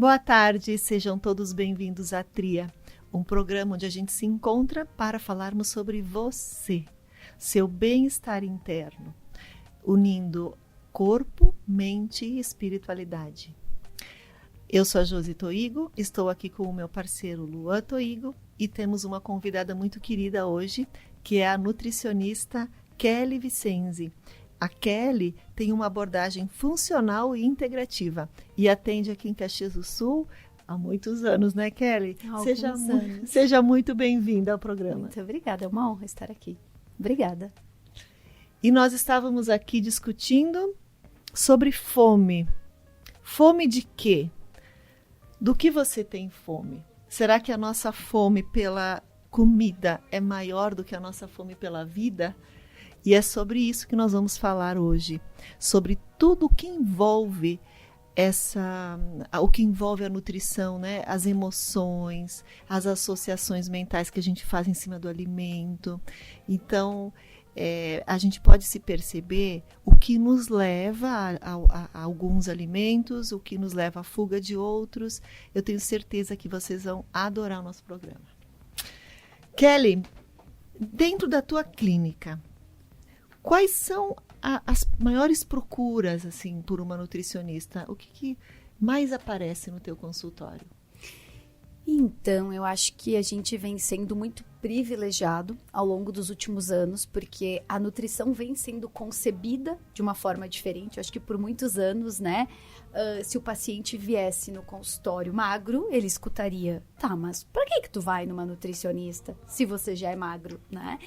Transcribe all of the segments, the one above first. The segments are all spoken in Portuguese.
Boa tarde, sejam todos bem-vindos à Tria, um programa onde a gente se encontra para falarmos sobre você, seu bem-estar interno, unindo corpo, mente e espiritualidade. Eu sou a Josi Toigo, estou aqui com o meu parceiro Luan Toigo e temos uma convidada muito querida hoje, que é a nutricionista Kelly Vicenzi. A Kelly tem uma abordagem funcional e integrativa e atende aqui em Caxias do Sul há muitos anos, né, Kelly? Seja muito bem-vinda ao programa. Muito obrigada, é uma honra estar aqui. Obrigada. E nós estávamos aqui discutindo sobre fome. Fome de quê? Do que você tem fome? Será que a nossa fome pela comida é maior do que a nossa fome pela vida? E é sobre isso que nós vamos falar hoje, sobre tudo o que envolve o que envolve a nutrição, né? As emoções, as associações mentais que a gente faz em cima do alimento. Então, a gente pode se perceber o que nos leva a alguns alimentos, o que nos leva à fuga de outros. Eu tenho certeza que vocês vão adorar o nosso programa. Kelly, dentro da tua clínica, quais são as maiores procuras assim, por uma nutricionista? O que mais aparece no teu consultório? Então, eu acho que a gente vem sendo muito privilegiado ao longo dos últimos anos, porque a nutrição vem sendo concebida de uma forma diferente. Eu acho que por muitos anos, né, se o paciente viesse no consultório magro, ele escutaria, tá, mas pra que tu vai numa nutricionista se você já é magro, né?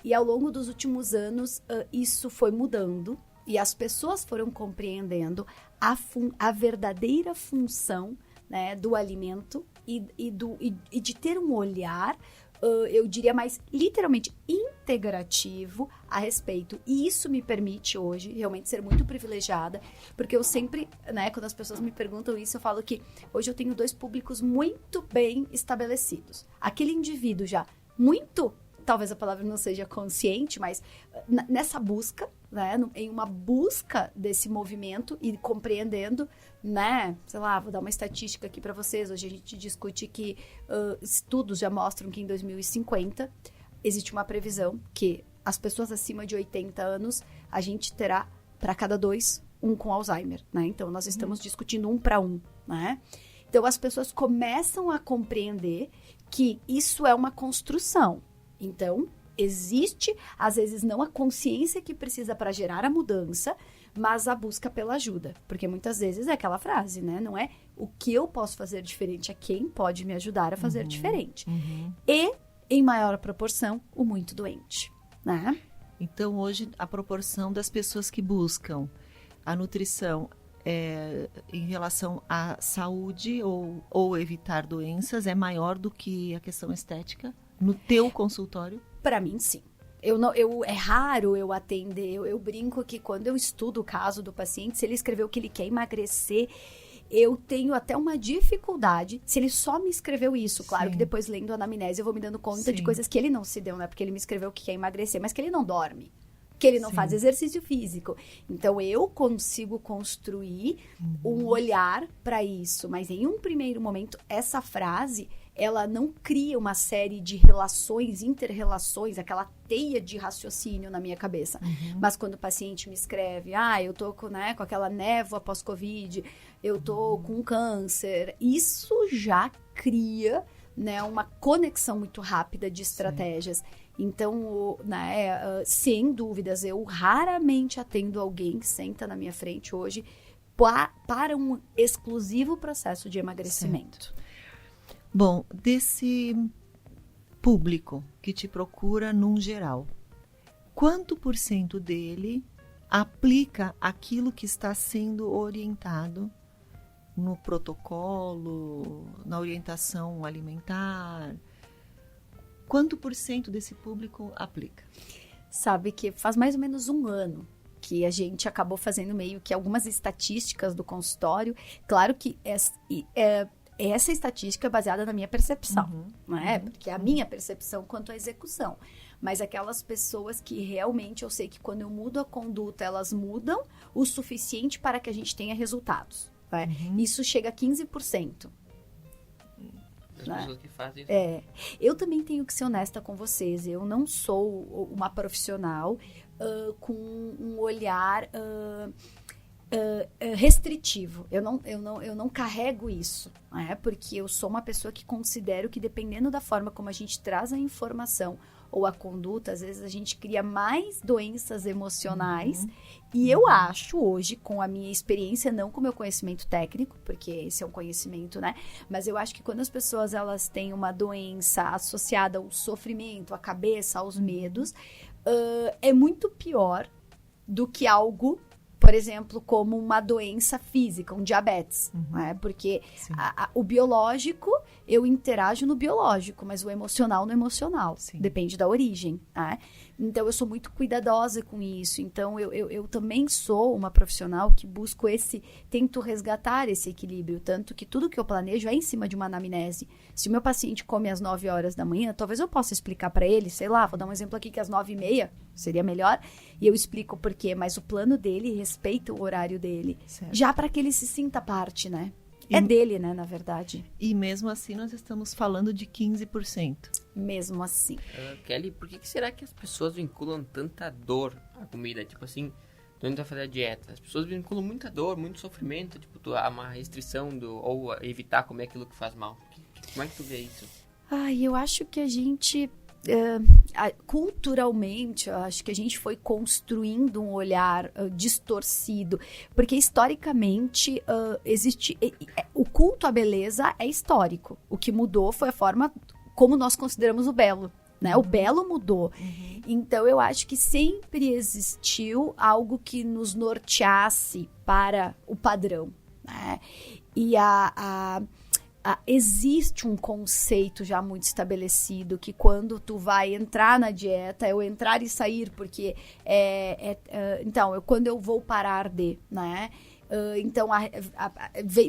E ao longo dos últimos anos, isso foi mudando e as pessoas foram compreendendo a verdadeira função, né, do alimento e de ter um olhar, eu diria mais literalmente integrativo a respeito. E isso me permite hoje realmente ser muito privilegiada, porque eu sempre, né, quando as pessoas me perguntam isso, eu falo que hoje eu tenho dois públicos muito bem estabelecidos. Aquele indivíduo já muito, talvez a palavra não seja consciente, mas nessa busca, né, em uma busca desse movimento e compreendendo, né, sei lá, vou dar uma estatística aqui para vocês. Hoje a gente discute que estudos já mostram que em 2050 existe uma previsão que as pessoas acima de 80 anos, a gente terá para cada dois, um com Alzheimer, né? Então nós estamos discutindo 1 para 1, né? Então as pessoas começam a compreender que isso é uma construção. Então, existe, às vezes, não a consciência que precisa para gerar a mudança, mas a busca pela ajuda. Porque muitas vezes é aquela frase, né? Não é o que eu posso fazer diferente, é quem pode me ajudar a fazer diferente. E, em maior proporção, o muito doente, né? Então, hoje, a proporção das pessoas que buscam a nutrição em relação à saúde ou evitar doenças é maior do que a questão estética? No teu consultório? Para mim, sim. É raro eu atender. Eu brinco que quando eu estudo o caso do paciente, se ele escreveu que ele quer emagrecer, eu tenho até uma dificuldade. Se ele só me escreveu isso, claro que depois lendo a anamnese eu vou me dando conta de coisas que ele não se deu, né? Porque ele me escreveu que quer emagrecer, mas que ele não dorme, que ele não faz exercício físico. Então, eu consigo construir um olhar para isso. Mas em um primeiro momento, essa frase, ela não cria uma série de relações, inter-relações, aquela teia de raciocínio na minha cabeça. Mas quando o paciente me escreve, eu tô com aquela névoa pós-Covid, eu tô com câncer, isso já cria, né, uma conexão muito rápida de estratégias. Então, sem dúvidas, eu raramente atendo alguém que senta na minha frente hoje para um exclusivo processo de emagrecimento. Certo. Bom, desse público que te procura num geral, quanto por cento dele aplica aquilo que está sendo orientado no protocolo, na orientação alimentar? Quanto por cento desse público aplica? Sabe que faz mais ou menos 1 ano que a gente acabou fazendo meio que algumas estatísticas do consultório. Claro que essa estatística é baseada na minha percepção, não é? Porque é a minha percepção quanto à execução. Mas aquelas pessoas que realmente eu sei que quando eu mudo a conduta, elas mudam o suficiente para que a gente tenha resultados. Né? Isso chega a 15%. As pessoas que fazem isso. Eu também tenho que ser honesta com vocês. Eu não sou uma profissional com um olhar restritivo. Eu não carrego isso, né? Porque eu sou uma pessoa que considero que, dependendo da forma como a gente traz a informação ou a conduta, às vezes a gente cria mais doenças emocionais. E eu acho hoje, com a minha experiência, não com o meu conhecimento técnico, porque esse é um conhecimento, né? Mas eu acho que quando as pessoas elas têm uma doença associada ao sofrimento, à cabeça, aos medos, é muito pior do que algo, por exemplo, como uma doença física, um diabetes, né? Porque o biológico, eu interajo no biológico, mas o emocional no emocional. Sim. Depende da origem, né? Então, eu sou muito cuidadosa com isso. Então, eu também sou uma profissional que busco tento resgatar esse equilíbrio. Tanto que tudo que eu planejo é em cima de uma anamnese. Se o meu paciente come às 9 horas da manhã, talvez eu possa explicar para ele, sei lá, vou dar um exemplo aqui que às 9h30 seria melhor, e eu explico por quê, mas o plano dele respeita o horário dele. Certo. Já para que ele se sinta parte, né? É dele, né, na verdade. E mesmo assim nós estamos falando de 15%. Mesmo assim. Kelly, por que será que as pessoas vinculam tanta dor à comida? Tipo assim, tu vai fazer a dieta. As pessoas vinculam muita dor, muito sofrimento, tipo, uma restrição ou evitar comer aquilo que faz mal. Como é que tu vê isso? Eu acho que a gente... culturalmente, eu acho que a gente foi construindo um olhar distorcido, porque historicamente existe o culto à beleza é histórico. O que mudou foi a forma como nós consideramos o belo, né? O belo mudou. Então eu acho que sempre existiu algo que nos norteasse para o padrão, né? E existe um conceito já muito estabelecido que quando tu vai entrar na dieta é o entrar e sair, porque então, quando eu vou parar de, né? Então,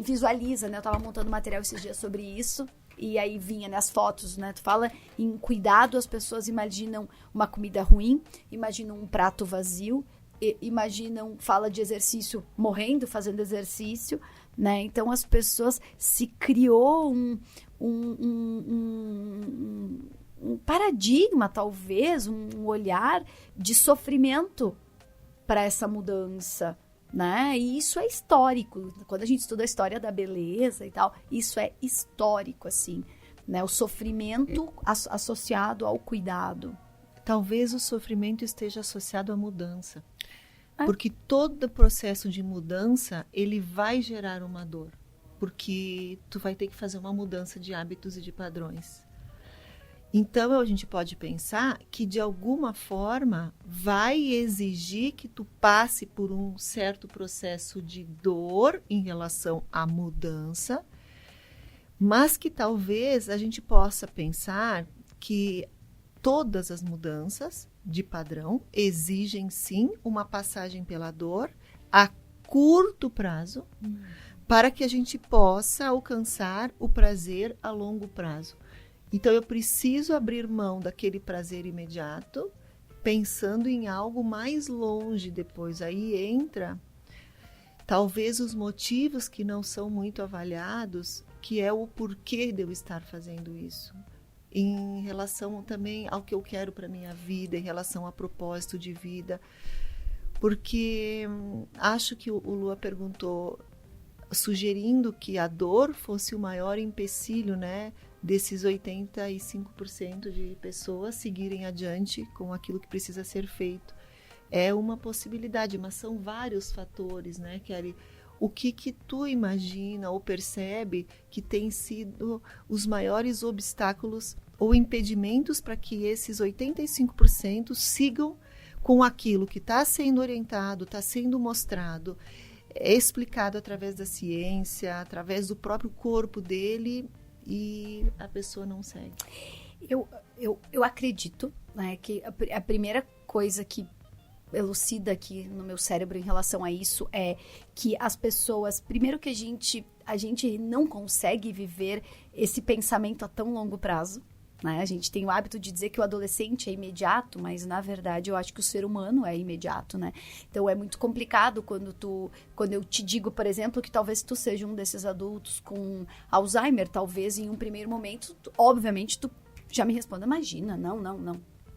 visualiza, né? Eu tava montando material esses dias sobre isso, e aí vinha nas fotos, né? Tu fala em cuidado, as pessoas imaginam uma comida ruim, imaginam um prato vazio, imaginam, fala de exercício morrendo, fazendo exercício, né? Então as pessoas se criou um paradigma, talvez, um olhar de sofrimento para essa mudança, né? E isso é histórico. Quando a gente estuda a história da beleza e tal, isso é histórico, assim, né? O sofrimento associado ao cuidado. Talvez o sofrimento esteja associado à mudança. Porque todo processo de mudança, ele vai gerar uma dor. Porque tu vai ter que fazer uma mudança de hábitos e de padrões. Então, a gente pode pensar que, de alguma forma, vai exigir que tu passe por um certo processo de dor em relação à mudança, mas que talvez a gente possa pensar que todas as mudanças de padrão exigem, sim, uma passagem pela dor a curto prazo, para que a gente possa alcançar o prazer a longo prazo. Então, eu preciso abrir mão daquele prazer imediato, pensando em algo mais longe depois. Aí entra, talvez, os motivos que não são muito avaliados, que é o porquê de eu estar fazendo isso. Em relação também ao que eu quero para a minha vida, em relação a propósito de vida. Porque acho que o Lua perguntou, sugerindo que a dor fosse o maior empecilho, né, desses 85% de pessoas seguirem adiante com aquilo que precisa ser feito. É uma possibilidade, mas são vários fatores, né, Kelly? O que tu imagina ou percebe que tem sido os maiores obstáculos ou impedimentos para que esses 85% sigam com aquilo que está sendo orientado, está sendo mostrado, explicado através da ciência, através do próprio corpo dele, e a pessoa não segue? Eu acredito, né, que a primeira coisa que elucida aqui no meu cérebro em relação a isso é que as pessoas, primeiro que a gente não consegue viver esse pensamento a tão longo prazo, né? A gente tem o hábito de dizer que o adolescente é imediato, mas na verdade eu acho que o ser humano é imediato, né? Então é muito complicado quando eu te digo, por exemplo, que talvez tu seja um desses adultos com Alzheimer, talvez em um primeiro momento, obviamente tu já me responde, imagina, não.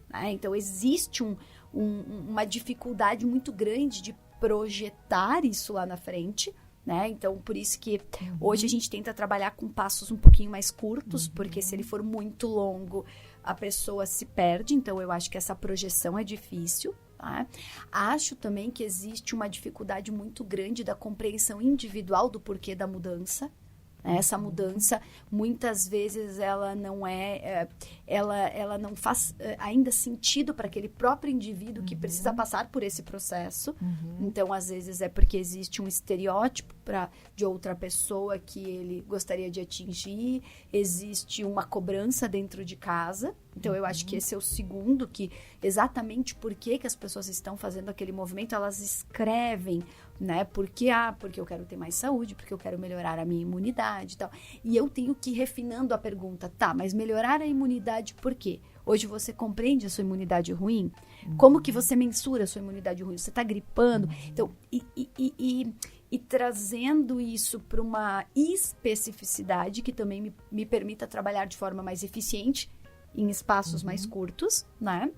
Né? Então existe uma dificuldade muito grande de projetar isso lá na frente, né? Então, por isso que hoje a gente tenta trabalhar com passos um pouquinho mais curtos, porque se ele for muito longo, a pessoa se perde. Então, eu acho que essa projeção é difícil. Tá? Acho também que existe uma dificuldade muito grande da compreensão individual do porquê da mudança. Essa mudança, muitas vezes, ela não não faz ainda sentido para aquele próprio indivíduo que precisa passar por esse processo. Então, às vezes, é porque existe um estereótipo de outra pessoa que ele gostaria de atingir, existe uma cobrança dentro de casa. Então, eu acho que esse é o segundo, que exatamente por que as pessoas estão fazendo aquele movimento, elas escrevem, né? Porque eu quero ter mais saúde, porque eu quero melhorar a minha imunidade e tal. E eu tenho que ir refinando a pergunta, tá, mas melhorar a imunidade por quê? Hoje você compreende a sua imunidade ruim? Como que você mensura a sua imunidade ruim? Você está gripando? Então, e trazendo isso para uma especificidade que também me permita trabalhar de forma mais eficiente em espaços mais curtos, né?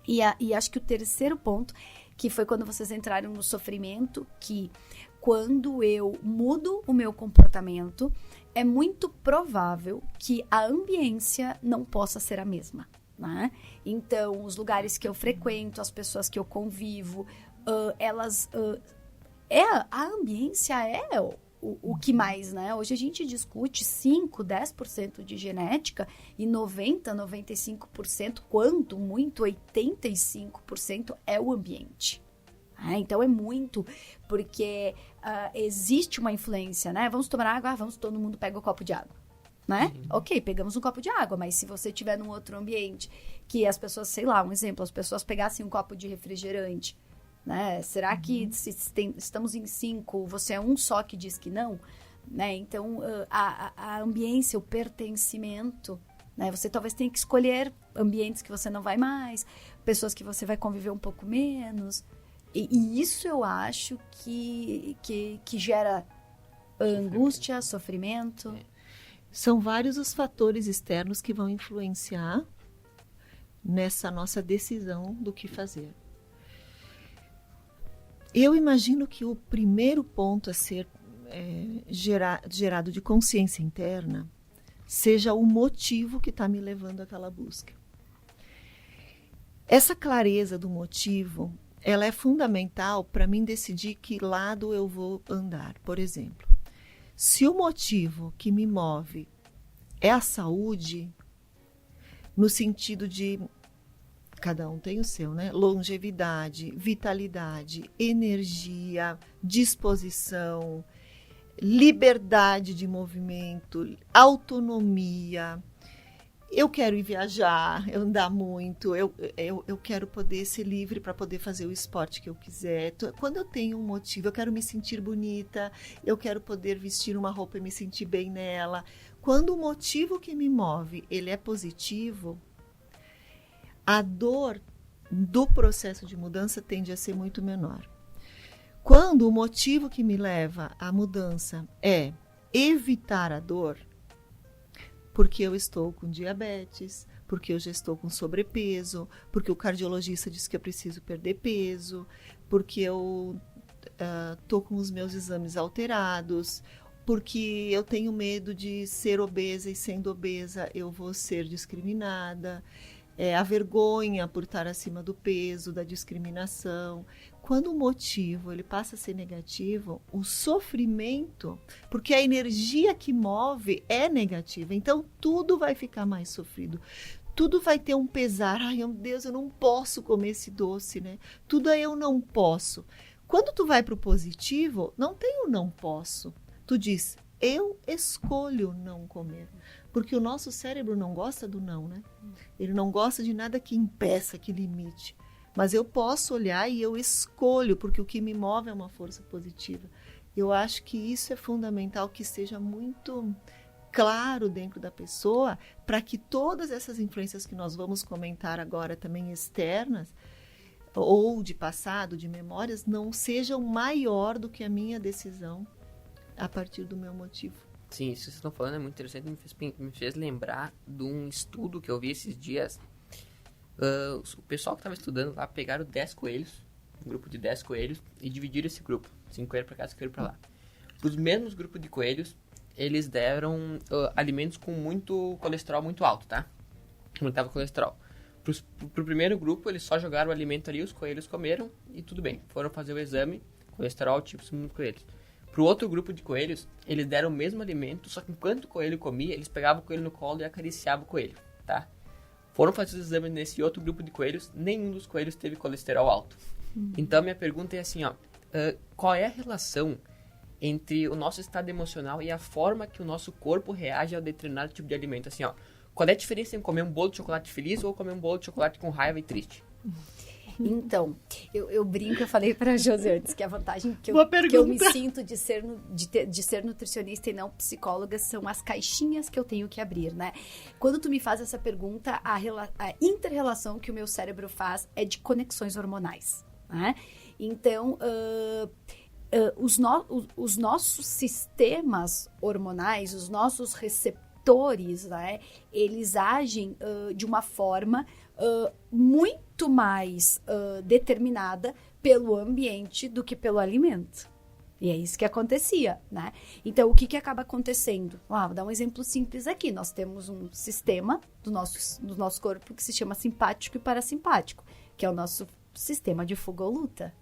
E acho que o terceiro ponto, que foi quando vocês entraram no sofrimento, que quando eu mudo o meu comportamento, é muito provável que a ambiência não possa ser a mesma, né? Então, os lugares que eu frequento, as pessoas que eu convivo, a ambiência é o que mais, né? Hoje a gente discute 5%, 10% de genética e 90%, 95%, quanto muito 85% é o ambiente. Então é muito, porque existe uma influência, né? Vamos tomar água, todo mundo pega o copo de água, né? Ok, pegamos um copo de água, mas se você estiver num outro ambiente que as pessoas, sei lá, um exemplo, as pessoas pegassem um copo de refrigerante, né? Será que estamos em 5, você é um só que diz que não? Né? Então, a ambiência, o pertencimento, né? Você talvez tenha que escolher ambientes que você não vai mais, pessoas que você vai conviver um pouco menos. E isso eu acho que gera angústia, sofrimento. São vários os fatores externos que vão influenciar nessa nossa decisão do que fazer. Eu imagino que o primeiro ponto a ser gerado de consciência interna seja o motivo que está me levando àquela busca. Essa clareza do motivo, ela é fundamental para mim decidir que lado eu vou andar. Por exemplo, se o motivo que me move é a saúde, no sentido de cada um tem o seu, né? Longevidade, vitalidade, energia, disposição, liberdade de movimento, autonomia. Eu quero ir viajar, andar muito, eu quero poder ser livre para poder fazer o esporte que eu quiser. Quando eu tenho um motivo, eu quero me sentir bonita, eu quero poder vestir uma roupa e me sentir bem nela. Quando o motivo que me move, ele é positivo, a dor do processo de mudança tende a ser muito menor. Quando o motivo que me leva à mudança é evitar a dor, porque eu estou com diabetes, porque eu já estou com sobrepeso, porque o cardiologista disse que eu preciso perder peso, porque eu estou com os meus exames alterados, porque eu tenho medo de ser obesa e sendo obesa eu vou ser discriminada, a vergonha por estar acima do peso, da discriminação. Quando o motivo ele passa a ser negativo, o sofrimento, porque a energia que move é negativa, então tudo vai ficar mais sofrido. Tudo vai ter um pesar. Ai, meu Deus, eu não posso comer esse doce, né? Tudo é eu não posso. Quando tu vai para o positivo, não tem o não posso. Tu diz, eu escolho não comer. Porque o nosso cérebro não gosta do não, né? Ele não gosta de nada que impeça, que limite. Mas eu posso olhar e eu escolho, porque o que me move é uma força positiva. Eu acho que isso é fundamental, que seja muito claro dentro da pessoa, para que todas essas influências que nós vamos comentar agora também externas, ou de passado, de memórias, não sejam maior do que a minha decisão a partir do meu motivo. Sim, isso que vocês estão falando é muito interessante, me fez lembrar de um estudo que eu vi esses dias. O pessoal que estava estudando lá pegaram 10 coelhos, um grupo de 10 coelhos, e dividiram esse grupo, 5 coelhos para cá, 5 coelhos para lá. Para os mesmos grupos de coelhos, eles deram alimentos com muito colesterol muito alto, tá? Aumentava o colesterol. Pro primeiro grupo, eles só jogaram o alimento ali, os coelhos comeram e tudo bem. Foram fazer o exame, colesterol tipo nos coelhos. Pro outro grupo de coelhos, eles deram o mesmo alimento, só que enquanto o coelho comia, eles pegavam o coelho no colo e acariciavam o coelho, tá? Foram fazer os exames nesse outro grupo de coelhos, nenhum dos coelhos teve colesterol alto. Então, minha pergunta é assim, ó, qual é a relação entre o nosso estado emocional e a forma que o nosso corpo reage a determinado tipo de alimento? Assim, ó, qual é a diferença em comer um bolo de chocolate feliz ou comer um bolo de chocolate com raiva e triste? Então, eu brinco, eu falei para a Josi antes, que a vantagem que eu me sinto de ser nutricionista e não psicóloga são as caixinhas que eu tenho que abrir, né? Quando tu me faz essa pergunta, a inter-relação que o meu cérebro faz é de conexões hormonais, né? Então, os nossos sistemas hormonais, os nossos receptores, né? Eles agem de uma forma muito mais determinada pelo ambiente do que pelo alimento. E é isso que acontecia, né? Então, o que acaba acontecendo? Vou dar um exemplo simples aqui. Nós temos um sistema do nosso corpo que se chama simpático e parasimpático, que é o nosso sistema de fuga ou luta.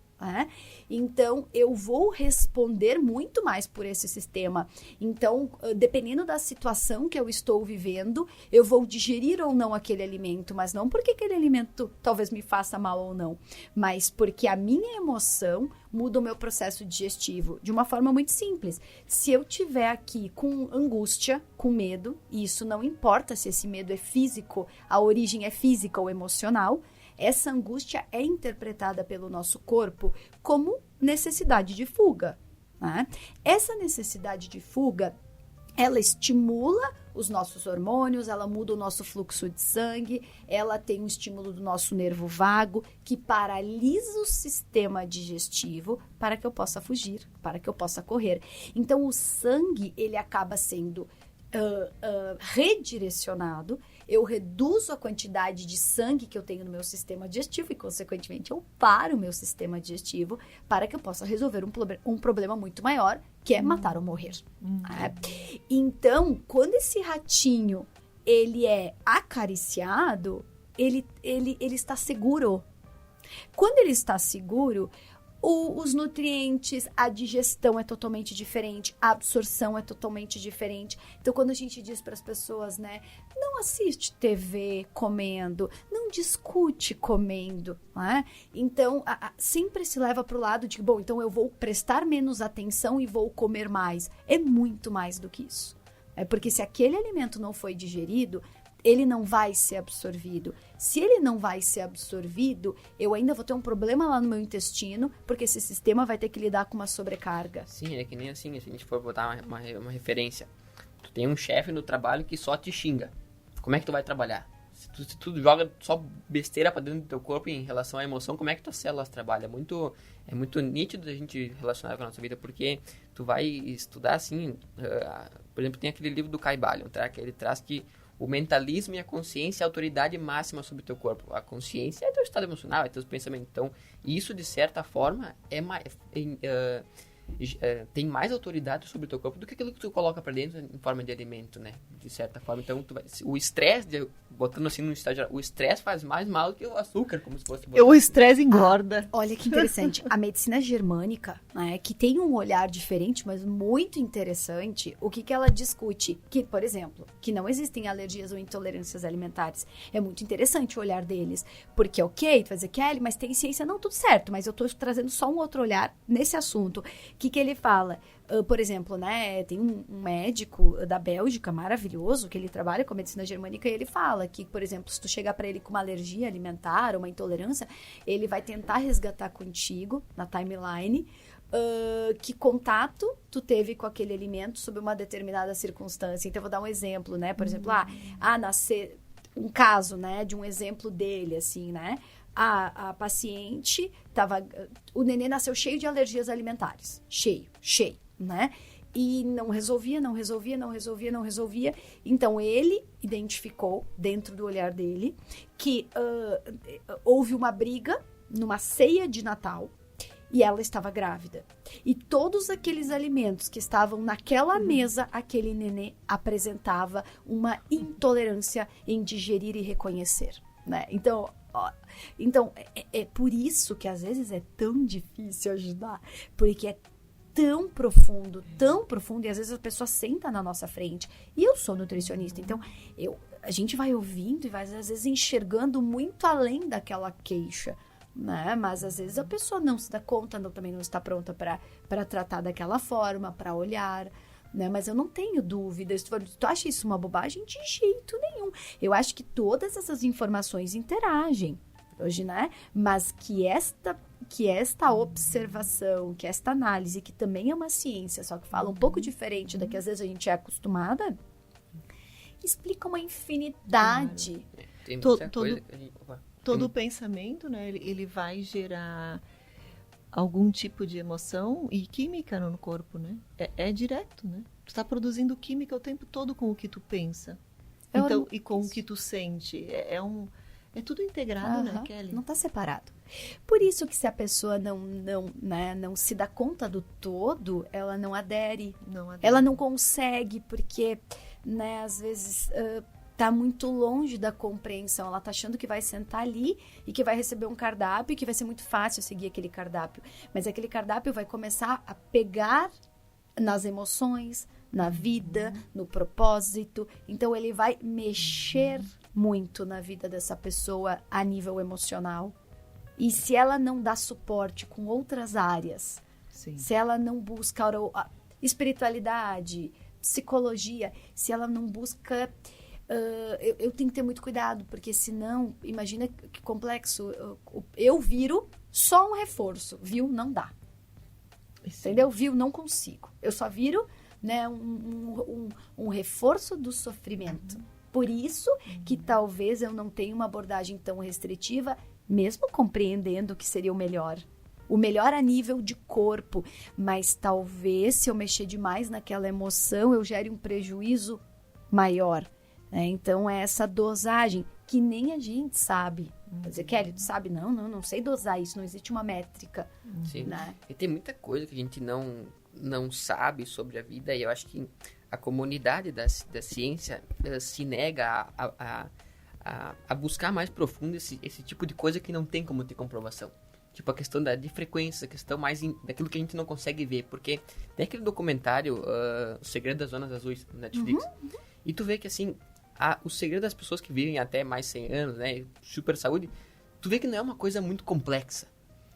Então, eu vou responder muito mais por esse sistema. Então, dependendo da situação que eu estou vivendo, eu vou digerir ou não aquele alimento, mas não porque aquele alimento talvez me faça mal ou não, mas porque a minha emoção muda o meu processo digestivo de uma forma muito simples. Se eu tiver aqui com angústia, com medo, e isso não importa se esse medo é físico, a origem é física ou emocional, essa angústia é interpretada pelo nosso corpo como necessidade de fuga, né? Essa necessidade de fuga, ela estimula os nossos hormônios, ela muda o nosso fluxo de sangue, ela tem um estímulo do nosso nervo vago, que paralisa o sistema digestivo para que eu possa fugir, para que eu possa correr. Então, o sangue, ele acaba sendo redirecionado, eu reduzo a quantidade de sangue que eu tenho no meu sistema digestivo e, consequentemente, eu paro o meu sistema digestivo para que eu possa resolver um problema muito maior, que é matar ou morrer. Então, quando esse ratinho ele é acariciado, ele está seguro. Quando ele está seguro, os nutrientes, a digestão é totalmente diferente, a absorção é totalmente diferente. Então, quando a gente diz para as pessoas, né, não assiste TV comendo, não discute comendo, né? Então, sempre se leva para o lado de, bom, então eu vou prestar menos atenção e vou comer mais. É muito mais do que isso. Porque se aquele alimento não foi digerido, ele não vai ser absorvido. Se ele não vai ser absorvido, eu ainda vou ter um problema lá no meu intestino, porque esse sistema vai ter que lidar com uma sobrecarga. Sim, é que nem assim, se a gente for botar uma referência. Tu tem um chefe no trabalho que só te xinga. Como é que tu vai trabalhar? Se tu joga só besteira pra dentro do teu corpo em relação à emoção, como é que tuas células trabalham? É muito nítido a gente relacionar com a nossa vida, porque tu vai estudar assim, por exemplo, tem aquele livro do Kai Balion, tá? Que ele traz que o mentalismo e a consciência é a autoridade máxima sobre o teu corpo. A consciência é teu estado emocional, é teus pensamentos. Então, isso, de certa forma, tem mais autoridade sobre o teu corpo do que aquilo que tu coloca pra dentro em forma de alimento, né? De certa forma. Então, o estresse, botando assim no estágio, o estresse faz mais mal do que o açúcar, como se fosse... O estresse engorda. Olha que interessante. A medicina germânica, né, que tem um olhar diferente, mas muito interessante, o que ela discute? Que, por exemplo, que não existem alergias ou intolerâncias alimentares. É muito interessante o olhar deles. Porque, ok, tu vai dizer, Kelly, mas tem ciência? Não, tudo certo, mas eu tô trazendo só um outro olhar nesse assunto. O que ele fala? Por exemplo, né, tem um médico da Bélgica maravilhoso que ele trabalha com a medicina germânica e ele fala que, por exemplo, se tu chegar para ele com uma alergia alimentar ou uma intolerância, ele vai tentar resgatar contigo na timeline que contato tu teve com aquele alimento sob uma determinada circunstância. Então, eu vou dar um exemplo, né? Por exemplo, nascer... Um caso, né? De um exemplo dele, assim, né? A paciente o nenê nasceu cheio de alergias alimentares. Cheio, né? E não resolvia. Então, ele identificou, dentro do olhar dele, que houve uma briga numa ceia de Natal e ela estava grávida. E todos aqueles alimentos que estavam naquela mesa, aquele nenê apresentava uma intolerância em digerir e reconhecer, né? Então, é por isso que às vezes é tão difícil ajudar, porque é tão profundo, e às vezes a pessoa senta na nossa frente. E eu sou nutricionista, então a gente vai ouvindo e vai às vezes enxergando muito além daquela queixa, né? Mas às vezes a pessoa não se dá conta, também não está pronta para tratar daquela forma, para olhar, né? Mas eu não tenho dúvidas. Tu acha isso uma bobagem? De jeito nenhum. Eu acho que todas essas informações interagem hoje, né? Mas que esta observação, que esta análise, que também é uma ciência, só que fala um pouco diferente da que às vezes a gente é acostumada, explica uma infinidade. Tem muita coisa que a gente... Todo o pensamento, né, ele vai gerar algum tipo de emoção e química no corpo, né? É direto, né? Tu está produzindo química o tempo todo com o que tu pensa. Então, e com o que tu sente. É tudo integrado, né, Kelly? Não está separado. Por isso que se a pessoa não se dá conta do todo, ela não adere. Ela não consegue, porque, né, às vezes... tá muito longe da compreensão. Ela tá achando que vai sentar ali e que vai receber um cardápio e que vai ser muito fácil seguir aquele cardápio. Mas aquele cardápio vai começar a pegar nas emoções, na vida, no propósito. Então, ele vai mexer muito na vida dessa pessoa a nível emocional. E se ela não dá suporte com outras áreas, se ela não busca espiritualidade, psicologia, se ela não busca... eu tenho que ter muito cuidado, porque senão, imagina que complexo, eu viro só um reforço, viu? Não dá. Entendeu? Viu? Não consigo. Eu só viro, né, um reforço do sofrimento. Por isso que talvez eu não tenha uma abordagem tão restritiva, mesmo compreendendo que seria o melhor a nível de corpo, mas talvez se eu mexer demais naquela emoção, eu gere um prejuízo maior. Então, é essa dosagem que nem a gente sabe. Quer dizer, Kelly, tu sabe? Não sei dosar isso, não existe uma métrica. Sim, né? E tem muita coisa que a gente não sabe sobre a vida, e eu acho que a comunidade da ciência se nega a buscar mais profundo esse tipo de coisa que não tem como ter comprovação. Tipo, a questão de frequência, a questão mais daquilo que a gente não consegue ver. Porque tem aquele documentário, O Segredo das Zonas Azuis, no Netflix. E tu vê que, assim, o segredo das pessoas que vivem até mais 100 anos, né, super saúde, tu vê que não é uma coisa muito complexa.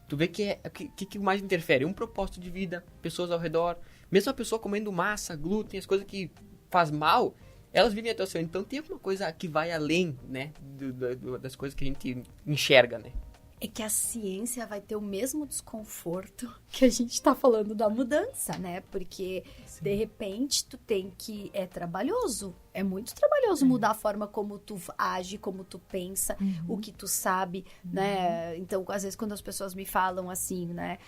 Tu vê que que mais interfere? Um propósito de vida, pessoas ao redor, mesmo a pessoa comendo massa, glúten, as coisas que faz mal, elas vivem até o céu. Então tem alguma coisa que vai além, né, das coisas que a gente enxerga, né? É que a ciência vai ter o mesmo desconforto que a gente tá falando da mudança, né? Porque, de repente, tu tem que... É trabalhoso. É muito trabalhoso mudar a forma como tu age, como tu pensa, o que tu sabe, né? Então, às vezes, quando as pessoas me falam assim, né?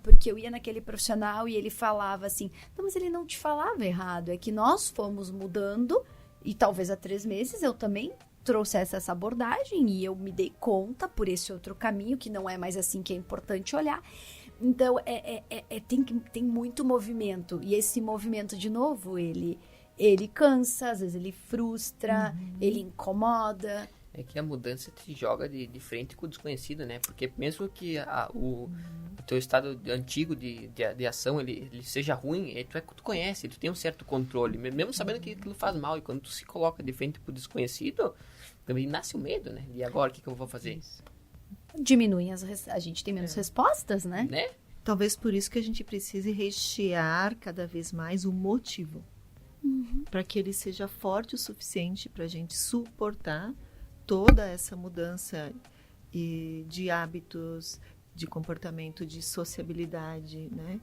Porque eu ia naquele profissional e ele falava assim... Não, mas ele não te falava errado. É que nós fomos mudando e talvez há 3 meses eu também... trouxesse essa abordagem e eu me dei conta por esse outro caminho, que não é mais assim que é importante olhar. Então, tem muito movimento. E esse movimento, de novo, ele cansa, às vezes ele frustra, ele incomoda. É que a mudança te joga de frente com o desconhecido, né? Porque mesmo que o teu estado antigo de ação ele seja ruim, tu conhece, tu tem um certo controle, mesmo sabendo que aquilo faz mal. E quando tu se coloca de frente pro desconhecido, também nasce o medo, né? E agora, o que eu vou fazer? Diminuem a gente tem menos respostas, né? Talvez por isso que a gente precise rechear cada vez mais o motivo. Para que ele seja forte o suficiente para a gente suportar toda essa mudança de hábitos, de comportamento, de sociabilidade, né?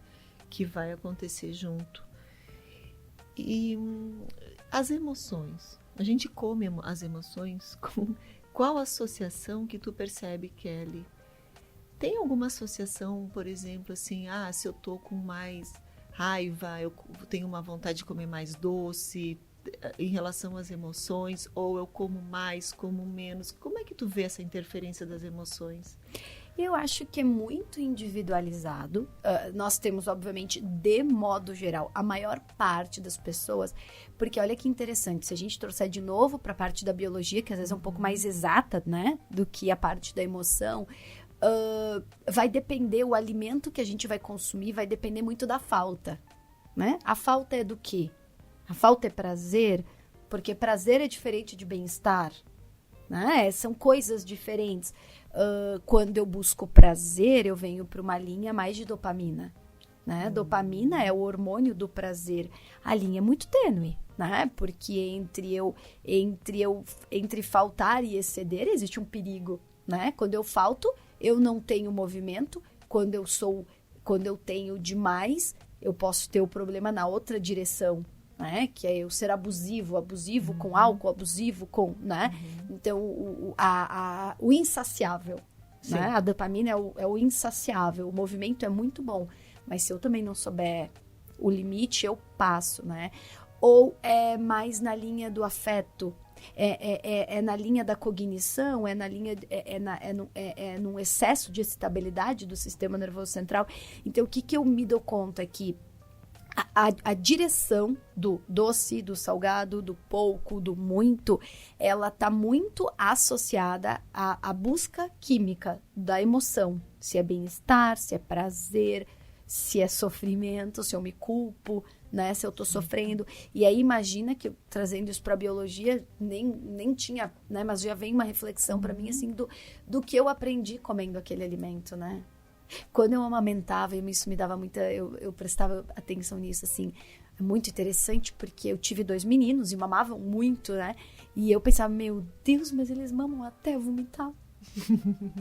Que vai acontecer junto. E as emoções. A gente come as emoções com qual associação que tu percebe, Kelly? Tem alguma associação, por exemplo, assim, se eu tô com mais raiva, eu tenho uma vontade de comer mais doce em relação às emoções, ou eu como mais, como menos? Como é que tu vê essa interferência das emoções? Eu acho que é muito individualizado. Nós temos, obviamente, de modo geral, a maior parte das pessoas, porque olha que interessante, se a gente trouxer de novo para a parte da biologia, que às vezes é um pouco mais exata, né, do que a parte da emoção, vai depender, o alimento que a gente vai consumir vai depender muito da falta, né? A falta é do quê? A falta é prazer, porque prazer é diferente de bem-estar, né? São coisas diferentes. Quando eu busco prazer, eu venho para uma linha mais de dopamina, né? Dopamina é o hormônio do prazer. A linha é muito tênue, né? Porque entre faltar e exceder existe um perigo, né? Quando eu falto, eu não tenho movimento. Quando eu tenho demais, eu posso ter o problema na outra direção, né? Que é eu ser abusivo com álcool, abusivo com, né? Então, o insaciável, né? A dopamina é o insaciável, o movimento é muito bom, mas se eu também não souber o limite, eu passo, né? Ou é mais na linha do afeto, é na linha da cognição, é na linha, num excesso de excitabilidade do sistema nervoso central. Então, o que eu me dou conta é que a direção do doce, do salgado, do pouco, do muito, ela está muito associada à busca química da emoção. Se é bem-estar, se é prazer, se é sofrimento, se eu me culpo, né? Se eu estou sofrendo. E aí imagina que, trazendo isso para a biologia, nem tinha, né? Mas já vem uma reflexão para mim, assim, do que eu aprendi comendo aquele alimento, né? Quando eu amamentava, isso me dava muita... Eu prestava atenção nisso, assim. É muito interessante, porque eu tive 2 meninos e mamavam muito, né? E eu pensava, meu Deus, mas eles mamam até vomitar.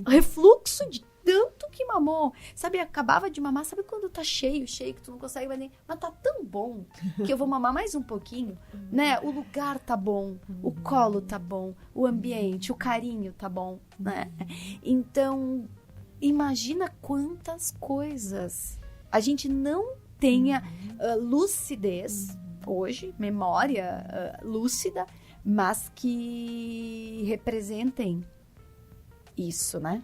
Refluxo de tanto que mamou. Sabe, acabava de mamar, sabe quando tá cheio, que tu não consegue mais nem... Mas tá tão bom que eu vou mamar mais um pouquinho, né? O lugar tá bom, o colo tá bom, o ambiente, o carinho tá bom, né? Então... Imagina quantas coisas a gente não tenha lucidez hoje, memória lúcida, mas que representem isso, né?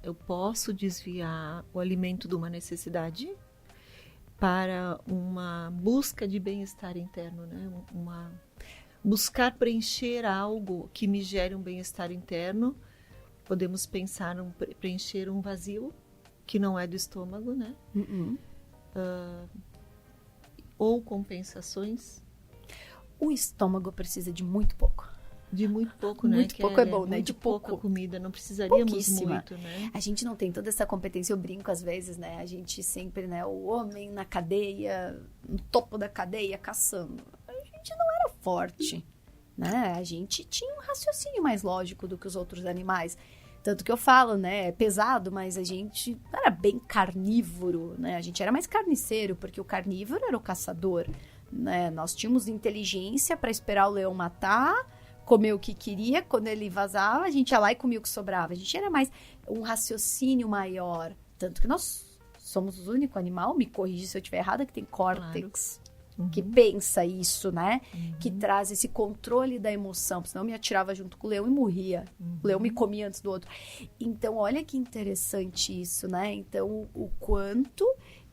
Eu posso desviar o alimento de uma necessidade para uma busca de bem-estar interno, né? Buscar preencher algo que me gere um bem-estar interno. Podemos pensar em preencher um vazio que não é do estômago, né? Ou compensações. O estômago precisa de muito pouco. De muito pouco, né? Muito pouco é bom, né? De pouca pouco. Comida, não precisaríamos Pouquíssima. muito, né? A gente não tem toda essa competência, eu brinco às vezes, né? A gente sempre, né? O homem na cadeia, no topo da cadeia, caçando. A gente não era forte, né? A gente tinha um raciocínio mais lógico do que os outros animais. Tanto que eu falo, né? É pesado, mas a gente não era bem carnívoro, né? A gente era mais carniceiro, porque o carnívoro era o caçador, né? Nós tínhamos inteligência para esperar o leão matar, comer o que queria, quando ele vazava, a gente ia lá e comia o que sobrava. A gente era mais um raciocínio maior. Tanto que nós somos o único animal, me corrija se eu estiver errada, que tem córtex. Claro. Que pensa isso, né? Que traz esse controle da emoção. Senão eu me atirava junto com o leão e morria. O leão me comia antes do outro. Então, olha que interessante isso, né? Então, o quanto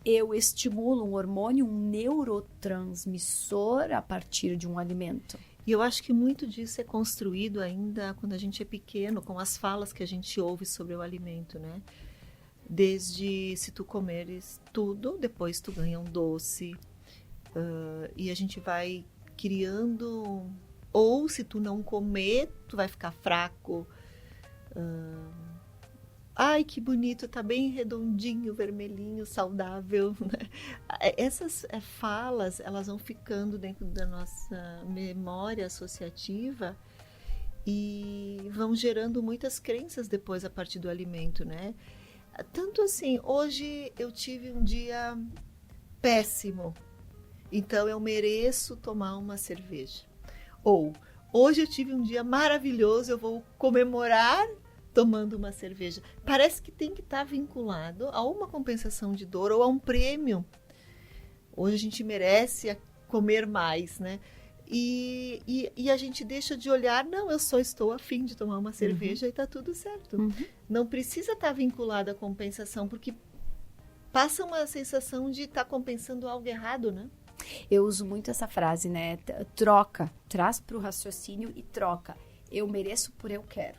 eu estimulo um hormônio, um neurotransmissor a partir de um alimento. E eu acho que muito disso é construído ainda quando a gente é pequeno, com as falas que a gente ouve sobre o alimento, né? Desde se tu comeres tudo, depois tu ganha um doce... e a gente vai criando, ou se tu não comer, tu vai ficar fraco. Ai, que bonito, tá bem redondinho, vermelhinho, saudável, né? Essas falas, elas vão ficando dentro da nossa memória associativa e vão gerando muitas crenças depois a partir do alimento, né? Tanto assim, hoje eu tive um dia péssimo, então eu mereço tomar uma cerveja. Ou, hoje eu tive um dia maravilhoso, eu vou comemorar tomando uma cerveja. Parece que tem que estar vinculado a uma compensação de dor ou a um prêmio. Hoje a gente merece comer mais, né? E a gente deixa de olhar, não, eu só estou a fim de tomar uma cerveja e tá tudo certo. Não precisa estar vinculado à compensação, porque passa uma sensação de estar compensando algo errado, né? Eu uso muito essa frase, né? Troca, traz para o raciocínio e troca. Eu mereço por eu quero,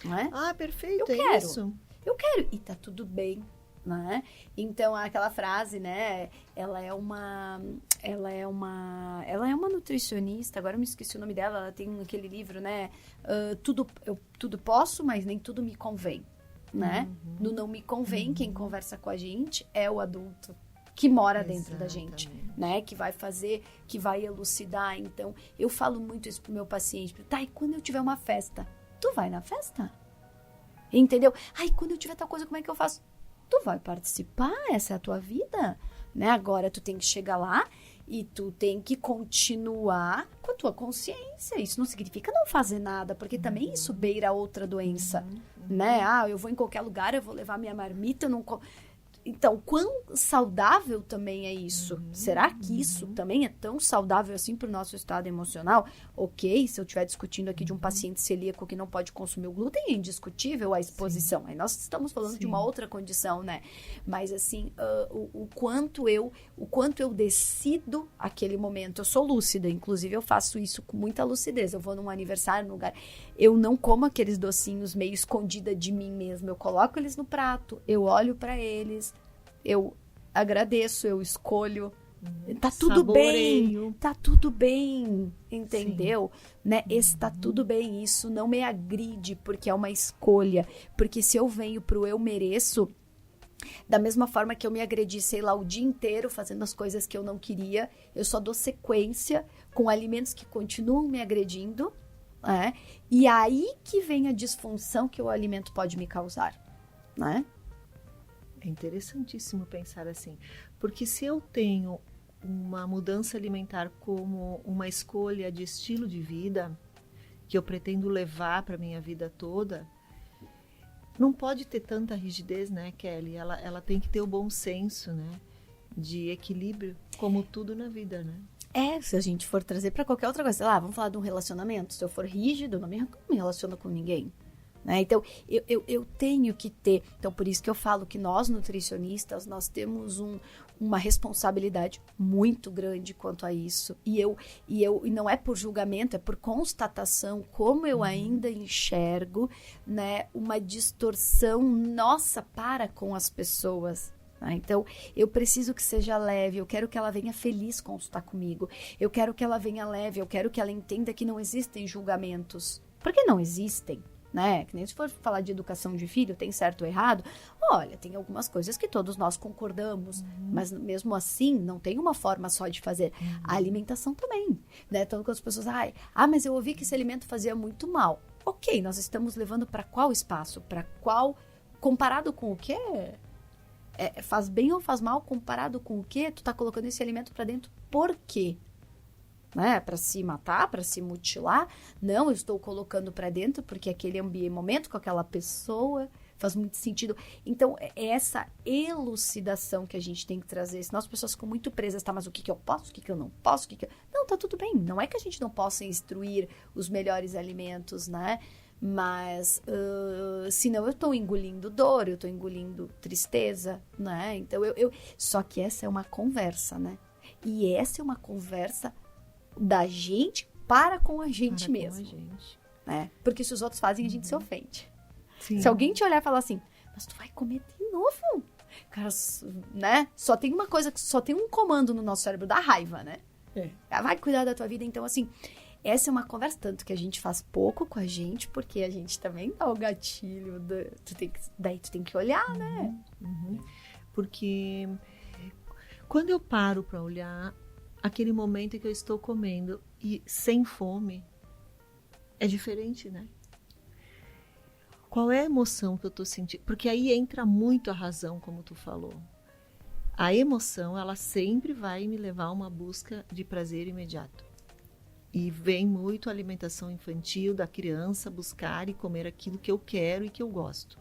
não é? Ah, perfeito, eu quero. Isso. Eu quero, e tá tudo bem, né? Então, aquela frase, né? Ela é uma nutricionista, agora eu me esqueci o nome dela, ela tem aquele livro, né? Eu tudo posso, mas nem tudo me convém, né? No não me convém, quem conversa com a gente é o adulto que mora dentro da gente, né? Que vai fazer, que vai elucidar. Então, eu falo muito isso pro meu paciente. Tá, e quando eu tiver uma festa? Tu vai na festa? Entendeu? Ai, quando eu tiver tal coisa, como é que eu faço? Tu vai participar, essa é a tua vida, né? Agora tu tem que chegar lá e tu tem que continuar com a tua consciência. Isso não significa não fazer nada, porque também isso beira outra doença, né? Ah, eu vou em qualquer lugar, eu vou levar minha marmita, eu não... Então, quão saudável também é isso? Será que isso também é tão saudável assim para o nosso estado emocional? Ok, se eu estiver discutindo aqui de um paciente celíaco que não pode consumir o glúten, é indiscutível a exposição. Sim. Aí nós estamos falando de uma outra condição, né? Mas assim, o quanto eu decido aquele momento. Eu sou lúcida, inclusive eu faço isso com muita lucidez. Eu vou num aniversário, num lugar... Eu não como aqueles docinhos meio escondida de mim mesma. Eu coloco eles no prato, eu olho para eles, eu agradeço, eu escolho. Tá tudo Saboreio. bem, tá tudo bem, entendeu? Né? Tá tudo bem, isso não me agride, porque é uma escolha. Porque se eu venho pro eu mereço, da mesma forma que eu me agredi, sei lá, o dia inteiro fazendo as coisas que eu não queria, eu só dou sequência com alimentos que continuam me agredindo, né? E aí que vem a disfunção que o alimento pode me causar, né? É interessantíssimo pensar assim, porque se eu tenho uma mudança alimentar como uma escolha de estilo de vida, que eu pretendo levar para minha vida toda, não pode ter tanta rigidez, né, Kelly? Ela tem que ter o bom senso, né, de equilíbrio, como tudo na vida, né? Se a gente for trazer para qualquer outra coisa, sei lá, vamos falar de um relacionamento, se eu for rígido, eu não me relaciono com ninguém. Né? Então, eu tenho que ter... Então, por isso que eu falo que nós, nutricionistas, nós temos uma responsabilidade muito grande quanto a isso. E não é por julgamento, é por constatação, como eu ainda enxergo, né, uma distorção nossa para com as pessoas. Então, eu preciso que seja leve, eu quero que ela venha feliz consultar comigo, eu quero que ela venha leve, eu quero que ela entenda que não existem julgamentos. Porque não existem. Né? Que nem se for falar de educação de filho, tem certo ou errado. Olha, tem algumas coisas que todos nós concordamos, mas mesmo assim, não tem uma forma só de fazer. A alimentação também, né? Então, quando as pessoas, mas eu ouvi que esse alimento fazia muito mal. Ok, nós estamos levando para qual espaço? Para qual, comparado com o quê? Faz bem ou faz mal comparado com o quê? Tu tá colocando esse alimento para dentro por quê? Né, para se matar, para se mutilar. Não, eu estou colocando para dentro porque aquele momento com aquela pessoa faz muito sentido. Então, é essa elucidação que a gente tem que trazer. Senão as pessoas ficam muito presas, tá? Mas o que eu posso, o que eu não posso, Não, tá tudo bem. Não é que a gente não possa instruir os melhores alimentos, né? Mas, senão eu estou engolindo dor, eu estou engolindo tristeza, né? Então, só que essa é uma conversa, né? E essa é uma conversa da gente para com a gente mesmo. Né? Porque se os outros fazem, a gente se ofende. Sim. Se alguém te olhar e falar assim, mas tu vai comer de novo? Cara, né? Só tem uma coisa, só tem um comando no nosso cérebro, da raiva, né? Vai cuidar da tua vida. Então, assim, essa é uma conversa, tanto que a gente faz pouco com a gente, porque a gente também dá o gatilho. Daí tu tem que olhar, né? Porque quando eu paro para olhar aquele momento em que eu estou comendo e sem fome, É diferente, né? Qual é a emoção que eu tô sentindo? Porque aí entra muito a razão, como tu falou. A emoção, ela sempre vai me levar a uma busca de prazer imediato. E vem muito a alimentação infantil da criança buscar e comer aquilo que eu quero e que eu gosto.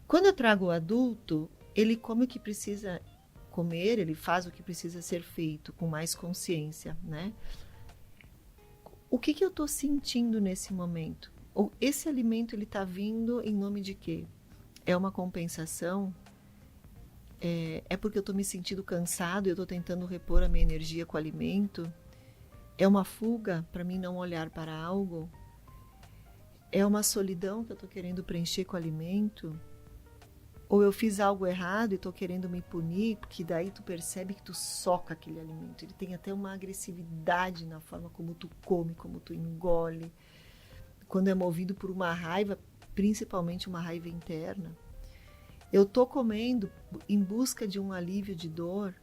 Quando eu trago o adulto, ele come o que precisa comer, ele faz o que precisa ser feito com mais consciência, né? O que eu estou sentindo nesse momento? Esse alimento ele está vindo em nome de quê? É uma compensação? É porque eu estou me sentindo cansado e eu estou tentando repor a minha energia com o alimento? É uma fuga para mim não olhar para algo? É uma solidão que eu estou querendo preencher com o alimento? Ou eu fiz algo errado e estou querendo me punir, porque daí tu percebe que tu soca aquele alimento. Ele tem até uma agressividade na forma como tu come, como tu engole. Quando é movido por uma raiva, principalmente uma raiva interna. Eu estou comendo em busca de um alívio de dor.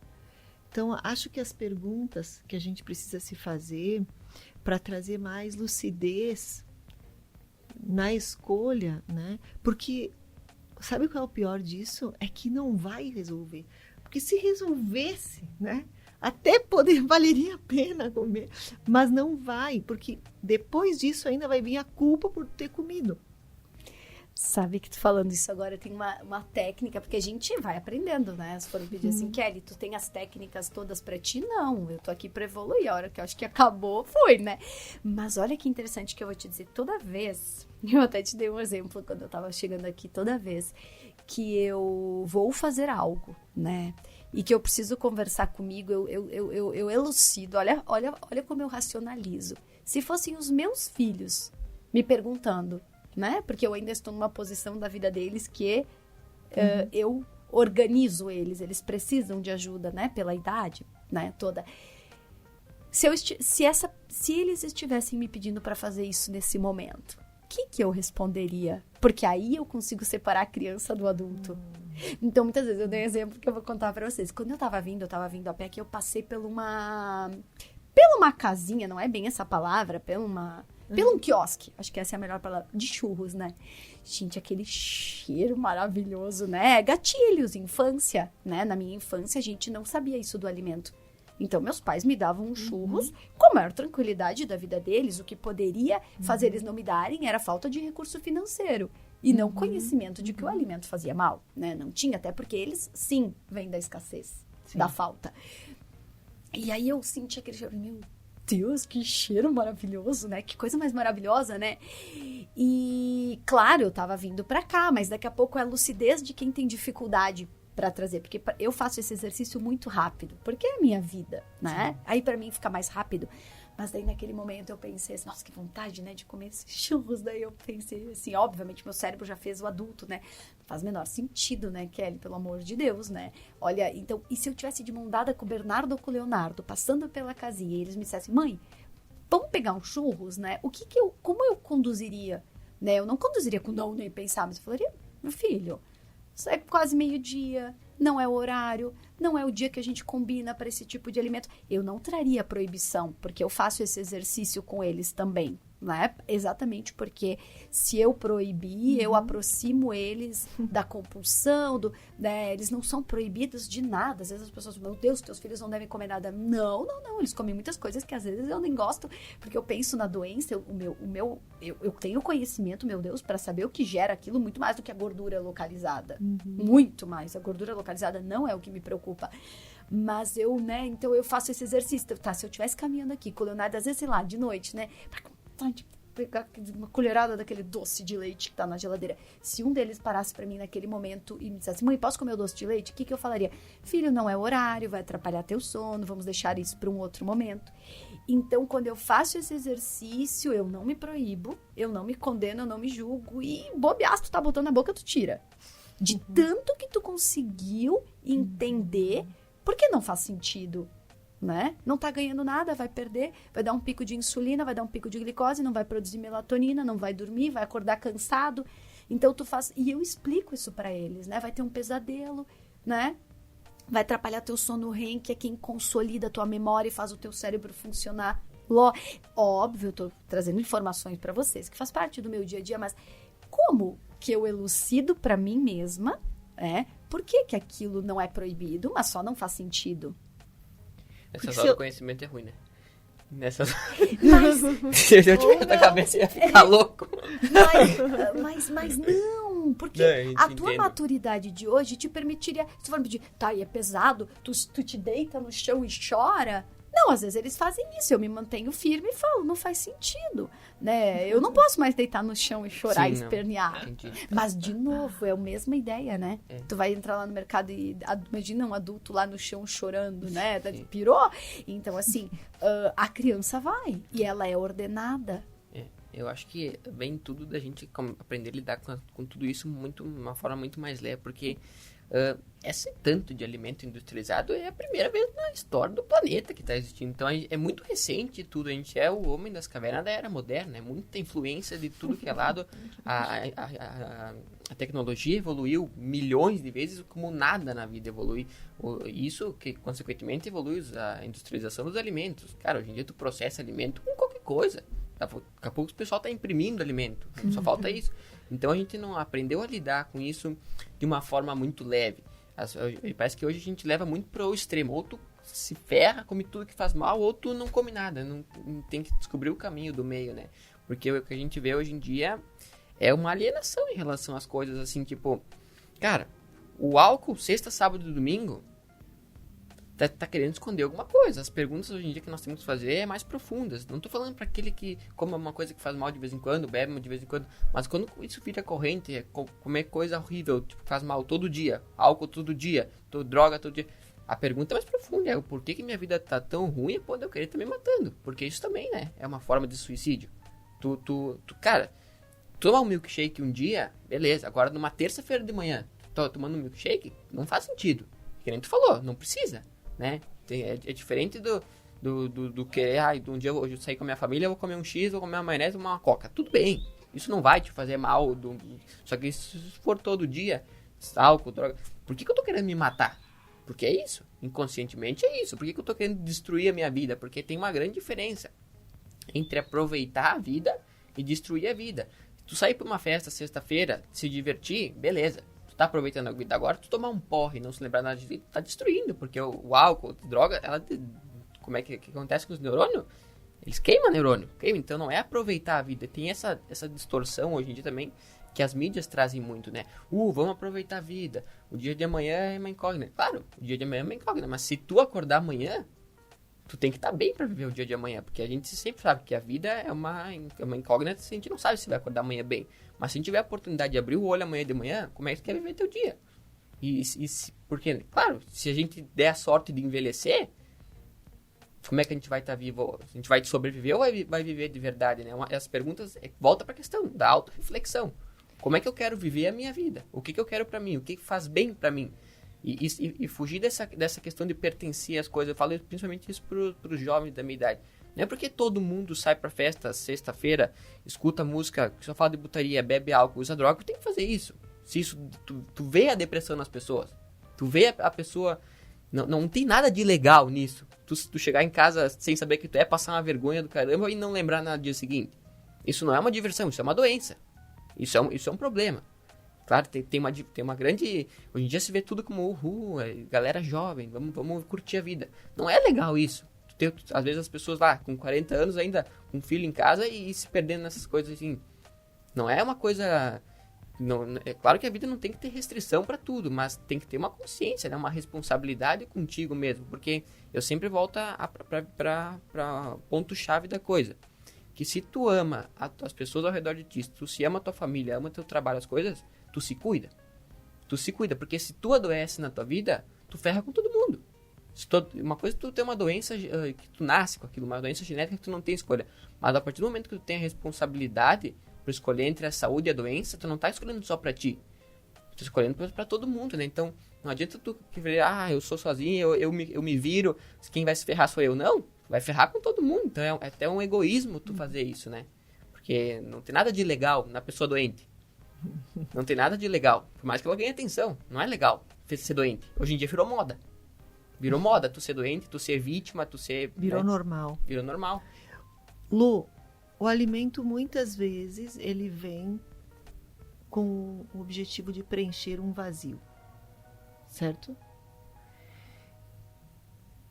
Então, acho que as perguntas que a gente precisa se fazer para trazer mais lucidez na escolha, né? Porque sabe qual é o pior disso? É que não vai resolver. Porque se resolvesse, né? Até valeria a pena comer. Mas não vai, porque depois disso ainda vai vir a culpa por ter comido. Sabe que tu falando isso agora, tem uma técnica, porque a gente vai aprendendo, né? Se for pedir assim, Kelly, tu tem as técnicas todas pra ti? Não, eu tô aqui pra evoluir. A hora que eu acho que acabou, foi, né? Mas olha que interessante que eu vou te dizer, toda vez, eu até te dei um exemplo quando eu tava chegando aqui, toda vez que eu vou fazer algo, né? E que eu preciso conversar comigo, eu elucido, olha como eu racionalizo. Se fossem os meus filhos me perguntando, né? Porque eu ainda estou numa posição da vida deles que eu organizo eles precisam de ajuda, né? Pela idade, né? Toda. Se eles estivessem me pedindo para fazer isso nesse momento, o que eu responderia? Porque aí eu consigo separar a criança do adulto. Então, muitas vezes, eu dei um exemplo que eu vou contar para vocês. Quando eu tava vindo a pé aqui, eu passei por uma casinha, não é bem essa palavra, pelo um quiosque, acho que essa é a melhor palavra, de churros, né? Gente, aquele cheiro maravilhoso, né? Gatilhos, infância, né? Na minha infância, a gente não sabia isso do alimento. Então, meus pais me davam churros com a maior tranquilidade da vida deles. O que poderia fazer eles não me darem era falta de recurso financeiro. E não conhecimento de que o alimento fazia mal, né? Não tinha, até porque eles, sim, vêm da escassez, da falta. E aí eu senti aquele cheiro, meu Deus, que cheiro maravilhoso, né? Que coisa mais maravilhosa, né? E, claro, eu tava vindo pra cá, mas daqui a pouco é a lucidez de quem tem dificuldade pra trazer. Porque eu faço esse exercício muito rápido, porque é a minha vida, né? Sim. Aí pra mim fica mais rápido. Mas daí naquele momento eu pensei assim, nossa, que vontade, né, de comer esses churros. Daí eu pensei assim, obviamente meu cérebro já fez o adulto, né? Faz menor sentido, né, Kelly, pelo amor de Deus, né? Olha, então, e se eu tivesse de mão dada com o Bernardo ou com o Leonardo, passando pela casinha, e eles me dissessem, mãe, vamos pegar uns churros, né? Como eu conduziria, né? Eu não conduziria com não nem pensar, mas eu falaria, meu filho, isso é quase meio-dia, não é o horário, não é o dia que a gente combina para esse tipo de alimento. Eu não traria proibição, porque eu faço esse exercício com eles também, né? Exatamente porque se eu proibir, eu aproximo eles da compulsão, né? Eles não são proibidos de nada. Às vezes as pessoas falam, meu Deus, teus filhos não devem comer nada. Não, eles comem muitas coisas que às vezes eu nem gosto, porque eu penso na doença, eu tenho conhecimento, meu Deus, para saber o que gera aquilo, muito mais do que a gordura localizada. Muito mais. A gordura localizada não é o que me preocupa. Mas eu, né, então eu faço esse exercício. Tá, se eu estivesse caminhando aqui com o Leonardo, às vezes, sei lá, de noite, né, de pegar uma colherada daquele doce de leite que tá na geladeira. Se um deles parasse pra mim naquele momento e me dissesse, mãe, posso comer o doce de leite? O que eu falaria? Filho, não é horário, vai atrapalhar teu sono, vamos deixar isso pra um outro momento. Então, quando eu faço esse exercício, eu não me proíbo, eu não me condeno, eu não me julgo e bobeaço, tu tá botando na boca, tu tira. De tanto que tu conseguiu entender, porque não faz sentido, né? Não tá ganhando nada, vai perder, vai dar um pico de insulina, vai dar um pico de glicose, não vai produzir melatonina, não vai dormir, vai acordar cansado. Então tu faz, e eu explico isso pra eles, né? Vai ter um pesadelo, né? Vai atrapalhar teu sono REM, que é quem consolida a tua memória e faz o teu cérebro funcionar Óbvio, eu tô trazendo informações para vocês, que faz parte do meu dia a dia, mas como que eu elucido para mim mesma, por que aquilo não é proibido, mas só não faz sentido? Nessas horas o conhecimento é ruim, né? Nessas Mas, se eu tivesse na cabeça, ia ficar louco. mas não, porque Não, a tua entendo. maturidade de hoje te permitiria, se for me pedir, tá, e é pesado, tu te deita no chão e chora. Não, às vezes eles fazem isso, eu me mantenho firme e falo, não faz sentido, né? Eu não posso mais deitar no chão e chorar e Sim, não. espernear. Entendi. Mas, de novo, é a mesma ideia, né? É. Tu vai entrar lá no mercado e imagina um adulto lá no chão chorando, né? Sim. Pirou? Então, assim, a criança vai e ela é ordenada. Eu acho que vem tudo da gente aprender a lidar com tudo isso uma forma muito mais leve, porque esse tanto de alimento industrializado é a primeira vez na história do planeta que está existindo. Então é muito recente tudo. A gente é o homem das cavernas da era moderna. É muita influência de tudo que é lado. A tecnologia evoluiu milhões de vezes como nada na vida evolui. Isso que, consequentemente, evolui a industrialização dos alimentos. Cara, hoje em dia tu processa alimento com qualquer coisa. Daqui a pouco o pessoal está imprimindo alimento. Só falta isso. Então a gente não aprendeu a lidar com isso de uma forma muito leve. Parece que hoje a gente leva muito pro extremo. Ou tu se ferra, come tudo que faz mal, ou tu não come nada. Não tem que descobrir o caminho do meio, né? Porque o que a gente vê hoje em dia é uma alienação em relação às coisas, assim, tipo... Cara, o álcool, sexta, sábado e domingo... Tá querendo esconder alguma coisa. As perguntas hoje em dia que nós temos que fazer é mais profundas. Não tô falando para aquele que come uma coisa que faz mal de vez em quando, bebe de vez em quando, mas quando isso vira corrente, comer coisa horrível, tipo, faz mal todo dia, álcool todo dia, droga todo dia. A pergunta é mais profunda, é o porquê que minha vida tá tão ruim e pode eu querer estar me matando. Porque isso também, né, é uma forma de suicídio. Cara, tomar um milkshake um dia, beleza, agora numa terça-feira de manhã, tô tomando um milkshake, não faz sentido. Que nem tu falou, não precisa. Né? É diferente do que um dia eu sair com a minha família, eu vou comer um X, vou comer uma maionese, uma coca. Tudo bem, isso não vai te fazer mal. Só que se for todo dia, álcool, droga, por que eu tô querendo me matar? Porque é isso, inconscientemente é isso. Por que eu tô querendo destruir a minha vida? Porque tem uma grande diferença entre aproveitar a vida e destruir a vida. Tu sair pra uma festa sexta-feira, se divertir, beleza. Tá aproveitando a vida agora, tu tomar um porre e não se lembrar nada de vida, tá destruindo, porque o álcool, a droga, como é que acontece com os neurônios? Eles queimam neurônio, então não é aproveitar a vida, tem essa distorção hoje em dia também, que as mídias trazem muito, né? Vamos aproveitar a vida, o dia de amanhã é uma incógnita. Claro, o dia de amanhã é uma incógnita, mas se tu acordar amanhã, tu tem que estar bem pra viver o dia de amanhã, porque a gente sempre sabe que a vida é uma incógnita, a gente não sabe se vai acordar amanhã bem. Mas se a gente tiver a oportunidade de abrir o olho amanhã de manhã, como é que tu quer viver teu dia? Porque, claro, se a gente der a sorte de envelhecer, como é que a gente vai estar vivo? A gente vai sobreviver ou vai viver de verdade, né? As perguntas volta pra questão da autorreflexão. Como é que eu quero viver a minha vida? O que eu quero pra mim? O que faz bem pra mim? E fugir dessa questão de pertencer às coisas. Eu falo principalmente isso pros jovens da minha idade. Não é porque todo mundo sai pra festa sexta-feira, escuta música, só fala de putaria, bebe álcool, usa droga, tu tem que fazer isso. Se isso, tu vê a depressão nas pessoas, tu vê a pessoa, não tem nada de legal nisso. Tu chegar em casa sem saber que tu é, passar uma vergonha do caramba e não lembrar nada no dia seguinte. Isso não é uma diversão, isso é uma doença. Isso é um problema. Claro, tem uma grande... Hoje em dia se vê tudo como, galera jovem, vamos curtir a vida. Não é legal isso. Às vezes as pessoas lá, com 40 anos ainda, com um filho em casa e se perdendo nessas coisas assim. Não é uma coisa... é claro que a vida não tem que ter restrição pra tudo, mas tem que ter uma consciência, né? Uma responsabilidade contigo mesmo. Porque eu sempre volto pra ponto-chave da coisa. Que se tu ama as pessoas ao redor de ti, se tu se ama a tua família, ama teu trabalho, as coisas, tu se cuida. Tu se cuida, porque se tu adoece na tua vida, tu ferra com todo mundo. Uma coisa é tu ter uma doença que tu nasce com aquilo, uma doença genética que tu não tem escolha. Mas a partir do momento que tu tem a responsabilidade por escolher entre a saúde e a doença, tu não tá escolhendo só pra ti. Tu tá escolhendo pra todo mundo, né? Então, não adianta tu querer, eu sou sozinho, eu me viro, quem vai se ferrar sou eu. Não, vai ferrar com todo mundo. Então, é até um egoísmo tu fazer isso, né? Porque não tem nada de legal na pessoa doente. Não tem nada de legal. Por mais que ela ganhe atenção, não é legal ser doente. Hoje em dia virou moda. Virou moda tu ser doente, tu ser vítima, tu ser... Virou né? normal. Virou normal. Lu, o alimento muitas vezes ele vem com o objetivo de preencher um vazio, certo?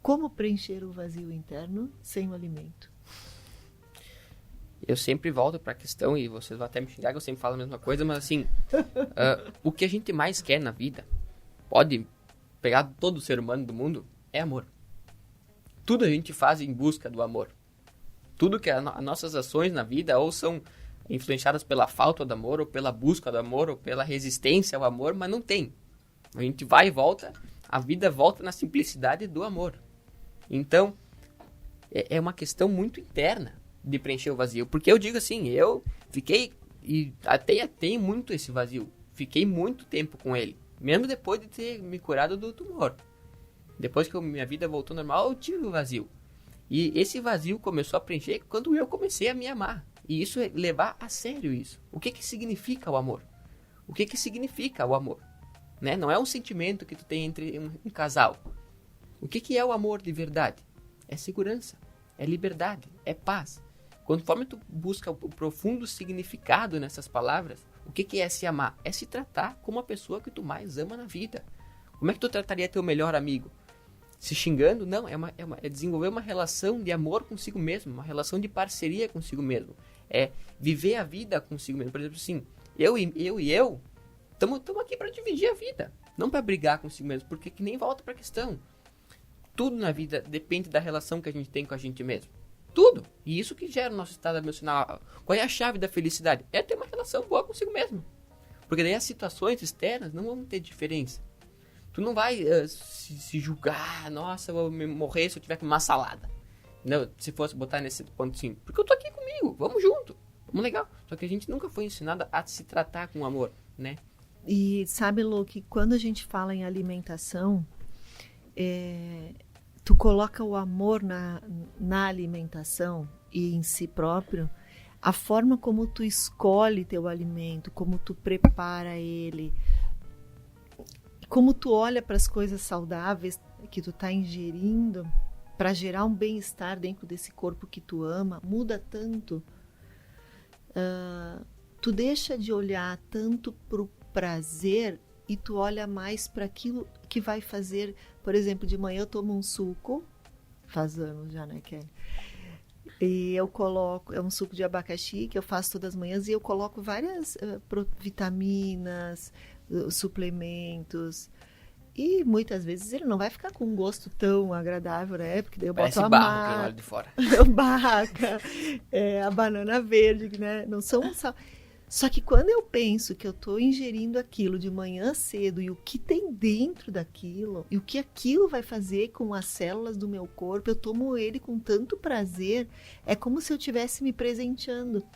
Como preencher o vazio interno sem o alimento? Eu sempre volto para a questão, e vocês vão até me xingar que eu sempre falo a mesma coisa, mas assim, o que a gente mais quer na vida, pode pegar todo ser humano do mundo, é amor. Tudo a gente faz em busca do amor. Tudo que as nossas ações na vida ou são influenciadas pela falta do amor, ou pela busca do amor, ou pela resistência ao amor, mas não tem. A gente vai e volta, a vida volta na simplicidade do amor. Então, é uma questão muito interna de preencher o vazio. Porque eu digo assim, eu fiquei, e até tenho muito esse vazio, fiquei muito tempo com ele, mesmo depois de ter me curado do tumor. Depois que minha vida voltou ao normal, eu tive o vazio. E esse vazio começou a preencher quando eu comecei a me amar. E isso é levar a sério isso. O que significa o amor? O que significa o amor? Né? Não é um sentimento que tu tem entre um casal. O que é o amor de verdade? É segurança, é liberdade, é paz. Conforme tu busca o profundo significado nessas palavras, o que é se amar? É se tratar como a pessoa que tu mais ama na vida. Como é que tu trataria teu melhor amigo? Se xingando? Não, é desenvolver uma relação de amor consigo mesmo, uma relação de parceria consigo mesmo. É viver a vida consigo mesmo. Por exemplo, assim, eu estamos aqui para dividir a vida, não para brigar consigo mesmo, porque que nem volta para a questão. Tudo na vida depende da relação que a gente tem com a gente mesmo. Tudo. E isso que gera o nosso estado emocional. Qual é a chave da felicidade? É ter uma relação boa consigo mesmo. Porque daí as situações externas não vão ter diferença. Tu não vai se julgar, nossa, eu vou morrer se eu tiver com uma salada. Não, se fosse botar nesse ponto assim, porque eu tô aqui comigo, vamos junto, vamos legal. Só que a gente nunca foi ensinado a se tratar com amor, né? E sabe, Lu, que quando a gente fala em alimentação, tu coloca o amor na alimentação e em si próprio, a forma como tu escolhe teu alimento, como tu prepara ele, como tu olha para as coisas saudáveis que tu tá ingerindo para gerar um bem-estar dentro desse corpo que tu ama, muda tanto. Tu deixa de olhar tanto pro prazer e tu olha mais para aquilo que vai fazer. Por exemplo, de manhã eu tomo um suco, faz anos já, né, Kelly? E eu coloco, é um suco de abacaxi que eu faço todas as manhãs, e eu coloco várias vitaminas, suplementos, e muitas vezes ele não vai ficar com um gosto tão agradável, né? Porque daí eu boto a barro de fora. Barraca, a banana verde, né? Não são só... Só que quando eu penso que eu estou ingerindo aquilo de manhã cedo e o que tem dentro daquilo, e o que aquilo vai fazer com as células do meu corpo, eu tomo ele com tanto prazer, é como se eu estivesse me presenteando.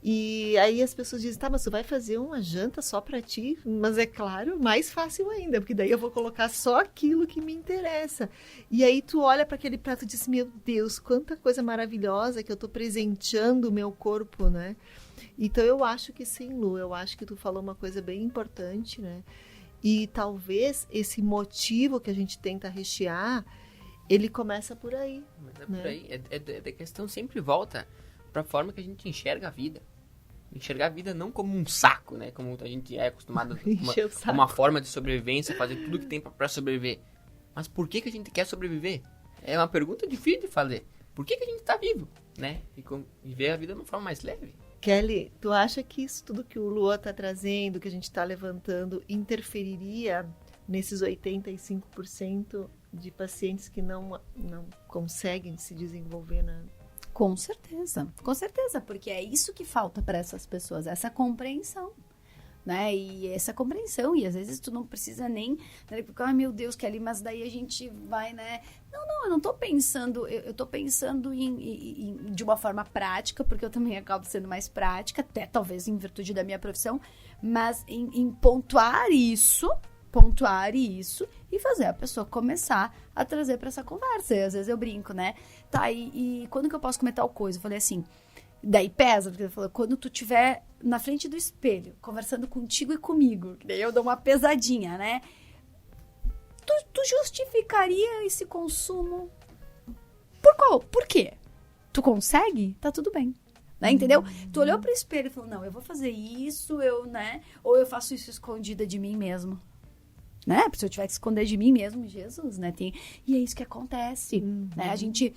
E aí as pessoas dizem, tá, mas tu vai fazer uma janta só para ti? Mas é claro, mais fácil ainda, porque daí eu vou colocar só aquilo que me interessa. E aí tu olha para aquele prato e diz, meu Deus, quanta coisa maravilhosa que eu tô presenteando o meu corpo, né? Então eu acho que sim, Lu, eu acho que tu falou uma coisa bem importante, né? E talvez esse motivo que a gente tenta rechear, ele começa por aí. Mas né? Por aí, a questão sempre volta para a forma que a gente enxerga a vida. Enxergar a vida não como um saco, né? Como a gente é acostumado a uma forma de sobrevivência, fazer tudo que tem para sobreviver. Mas por que a gente quer sobreviver? É uma pergunta difícil de fazer. Por que a gente está vivo, né? E ver a vida de uma forma mais leve. Kelly, tu acha que isso tudo que o Lua está trazendo, que a gente está levantando, interferiria nesses 85% de pacientes que não conseguem se desenvolver na... Com certeza, porque é isso que falta para essas pessoas, essa compreensão, né? E essa compreensão, e às vezes tu não precisa nem, né? Porque, ai meu Deus, Kelly, mas daí a gente vai, né? Não, eu não tô pensando, eu tô pensando de uma forma prática, porque eu também acabo sendo mais prática, até talvez em virtude da minha profissão, mas em pontuar isso e fazer a pessoa começar a trazer para essa conversa. E às vezes eu brinco, né? Tá, e quando que eu posso comer tal coisa? Eu falei assim, daí pesa, porque ele falou, quando tu estiver na frente do espelho, conversando contigo e comigo, daí eu dou uma pesadinha, né? Tu justificaria esse consumo? Por quê? Tu consegue? Tá tudo bem. Né? Entendeu? Tu olhou pro espelho e falou, não, eu vou fazer isso, né? Ou eu faço isso escondida de mim mesmo. Né? Porque se eu tiver que esconder de mim mesmo, Jesus, né? E é isso que acontece. Né? A gente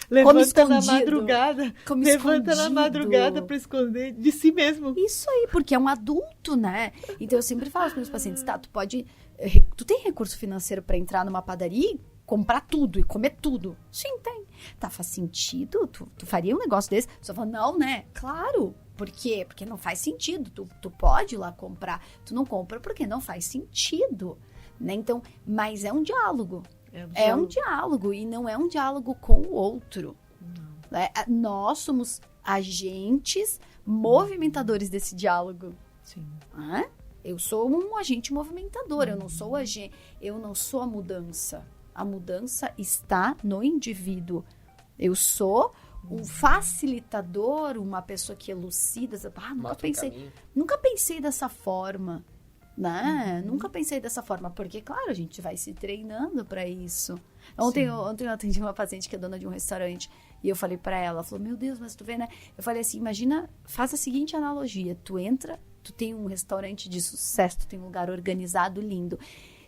levanta na madrugada. Levanta na madrugada para esconder de si mesmo. Isso aí, porque é um adulto, né? Então eu sempre falo para os meus pacientes, tá, tu tem recurso financeiro para entrar numa padaria e comprar tudo e comer tudo? Sim, tem. Tá, faz sentido? Tu faria um negócio desse? Só fala, não, né? Claro. Por quê? Porque não faz sentido. Tu pode ir lá comprar. Tu não compra porque não faz sentido. Né? Então, mas é um diálogo. É um diálogo. E não é um diálogo com o outro. Né? Nós somos agentes movimentadores desse diálogo. Sim. Eu sou um agente movimentador. Eu não sou a mudança. A mudança está no indivíduo. Eu sou um facilitador, uma pessoa que elucida. Nunca pensei dessa forma, né? Nunca pensei dessa forma, porque, claro, a gente vai se treinando para isso. Ontem eu atendi uma paciente que é dona de um restaurante e eu falei para ela, falou, meu Deus, mas tu vê, né? Eu falei assim, imagina, faz a seguinte analogia, tu entra, tu tem um restaurante de sucesso, tu tem um lugar organizado, lindo.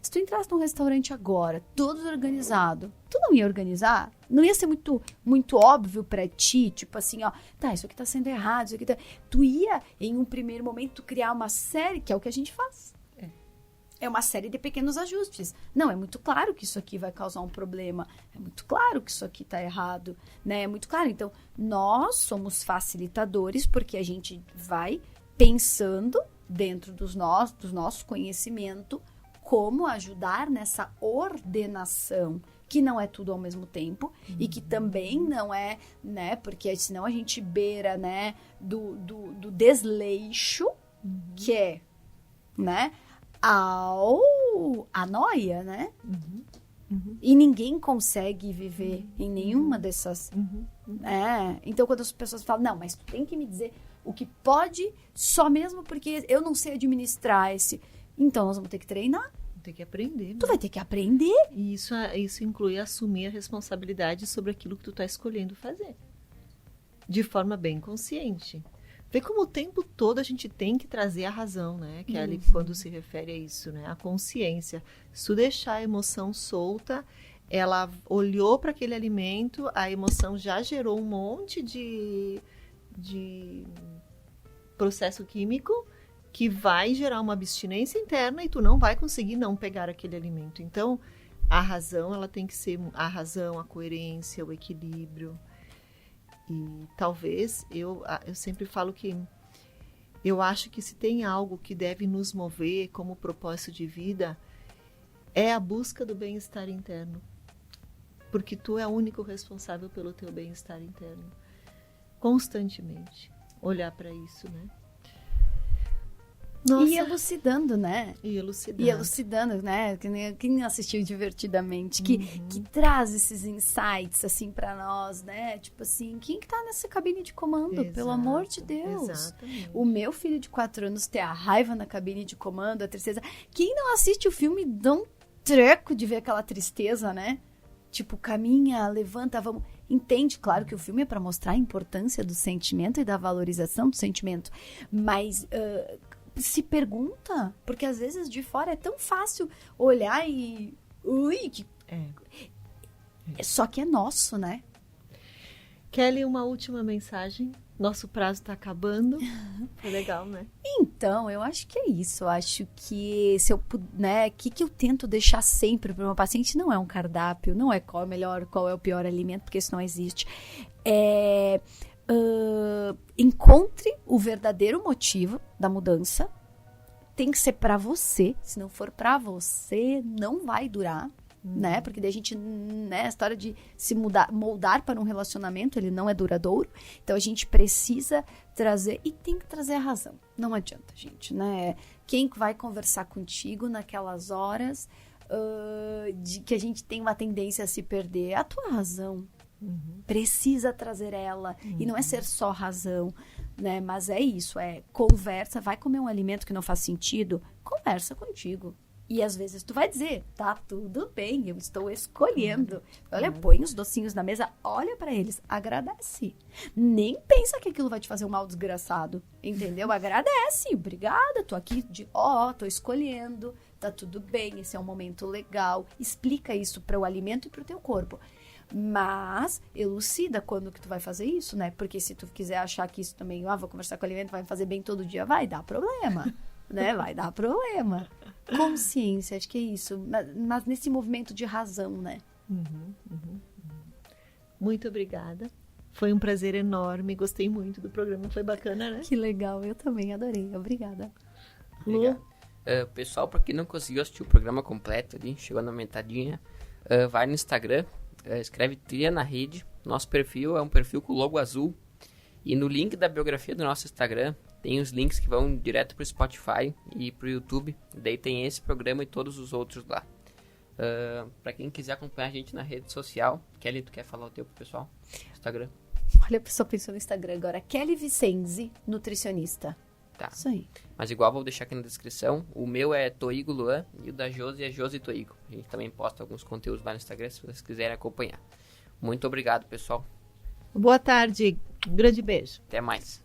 Se tu entrasse num restaurante agora, todo organizado, tu não ia organizar? Não ia ser muito, muito óbvio pra ti, tipo assim, ó, tá, isso aqui tá sendo errado, isso aqui tá... Tu ia, em um primeiro momento, criar uma série, que é o que a gente faz. É uma série de pequenos ajustes. Não, é muito claro que isso aqui vai causar um problema. É muito claro que isso aqui tá errado, né? É muito claro. Então, nós somos facilitadores porque a gente vai pensando dentro do nosso conhecimento como ajudar nessa ordenação, que não é tudo ao mesmo tempo, e que também não é, né, porque senão a gente beira, né, do desleixo, que é, né, a noia, né? E ninguém consegue viver em nenhuma dessas, né? Então, quando as pessoas falam, não, mas tu tem que me dizer o que pode, só mesmo porque eu não sei administrar esse... Então, nós vamos ter que treinar. Tem que aprender. Tu vai ter que aprender. E isso inclui assumir a responsabilidade sobre aquilo que tu tá escolhendo fazer. De forma bem consciente. Vê como o tempo todo a gente tem que trazer a razão, né? Que é ali quando se refere a isso, né? A consciência. Se tu deixar a emoção solta, ela olhou para aquele alimento, a emoção já gerou um monte de processo químico que vai gerar uma abstinência interna e tu não vai conseguir não pegar aquele alimento. Então, a razão, ela tem que ser a razão, a coerência, o equilíbrio. E talvez, eu sempre falo que eu acho que se tem algo que deve nos mover como propósito de vida, é a busca do bem-estar interno. Porque tu é o único responsável pelo teu bem-estar interno. Constantemente. Olhar para isso, né? Nossa. E elucidando, né? E elucidando, né? Quem assistiu Divertidamente, que traz esses insights, assim, pra nós, né? Tipo assim, quem que tá nessa cabine de comando? Exato, pelo amor de Deus. Exatamente. O meu filho de 4 anos ter a raiva na cabine de comando, a tristeza. Quem não assiste o filme dá um treco de ver aquela tristeza, né? Tipo, caminha, levanta, vamos... Entende, claro que o filme é pra mostrar a importância do sentimento e da valorização do sentimento, mas... se pergunta, porque às vezes de fora é tão fácil olhar e... Só que é nosso, né? Kelly, uma última mensagem. Nosso prazo está acabando. É legal, né? Então, eu acho que é isso. Eu acho que se eu né, que eu tento deixar sempre para o meu paciente não é um cardápio, não é qual é o melhor, qual é o pior alimento, porque isso não existe. Encontre o verdadeiro motivo da mudança. Tem que ser pra você. Se não for pra você, não vai durar, né? Porque daí a gente, né, a história de se moldar para um relacionamento, ele não é duradouro. Então a gente precisa trazer, e tem que trazer a razão. Não adianta, gente, né? Quem vai conversar contigo naquelas horas de que a gente tem uma tendência a se perder? A tua razão. Precisa trazer ela. E não é ser só razão, né? Mas é isso, conversa. Vai comer um alimento que não faz sentido? Conversa contigo. E às vezes tu vai dizer, tá tudo bem, eu estou escolhendo. Olha, põe os docinhos na mesa, olha pra eles, agradece. Nem pensa que aquilo vai te fazer um mal desgraçado, entendeu? Agradece, obrigada, tô aqui tô escolhendo, tá tudo bem, esse é um momento legal. Explica isso para o alimento e pro teu corpo. Mas elucida quando que tu vai fazer isso, né? Porque se tu quiser achar que isso também, vou conversar com o alimento, vai me fazer bem todo dia, vai dar problema, né? Vai dar problema. Consciência, acho que é isso. Mas nesse movimento de razão, né? Muito obrigada. Foi um prazer enorme. Gostei muito do programa. Foi bacana, né? Que legal. Eu também adorei. Obrigada. Obrigado. Pessoal, para quem não conseguiu assistir o programa completo ali, chegou na metadinha, vai no Instagram, escreve Trilha na Rede. Nosso perfil é um perfil com o logo azul. E no link da biografia do nosso Instagram tem os links que vão direto pro Spotify e pro YouTube. Daí tem esse programa e todos os outros lá. Pra quem quiser acompanhar a gente na rede social, Kelly, tu quer falar o teu pro pessoal? Instagram. Olha, a pessoa pensou no Instagram agora. Kelly Vicenzi, nutricionista. Tá. Isso aí. Mas igual vou deixar aqui na descrição. O meu é Toigo Luan e o da Josi é Josi Toigo. A gente também posta alguns conteúdos lá no Instagram se vocês quiserem acompanhar. Muito obrigado, pessoal. Boa tarde. Um grande beijo. Até mais.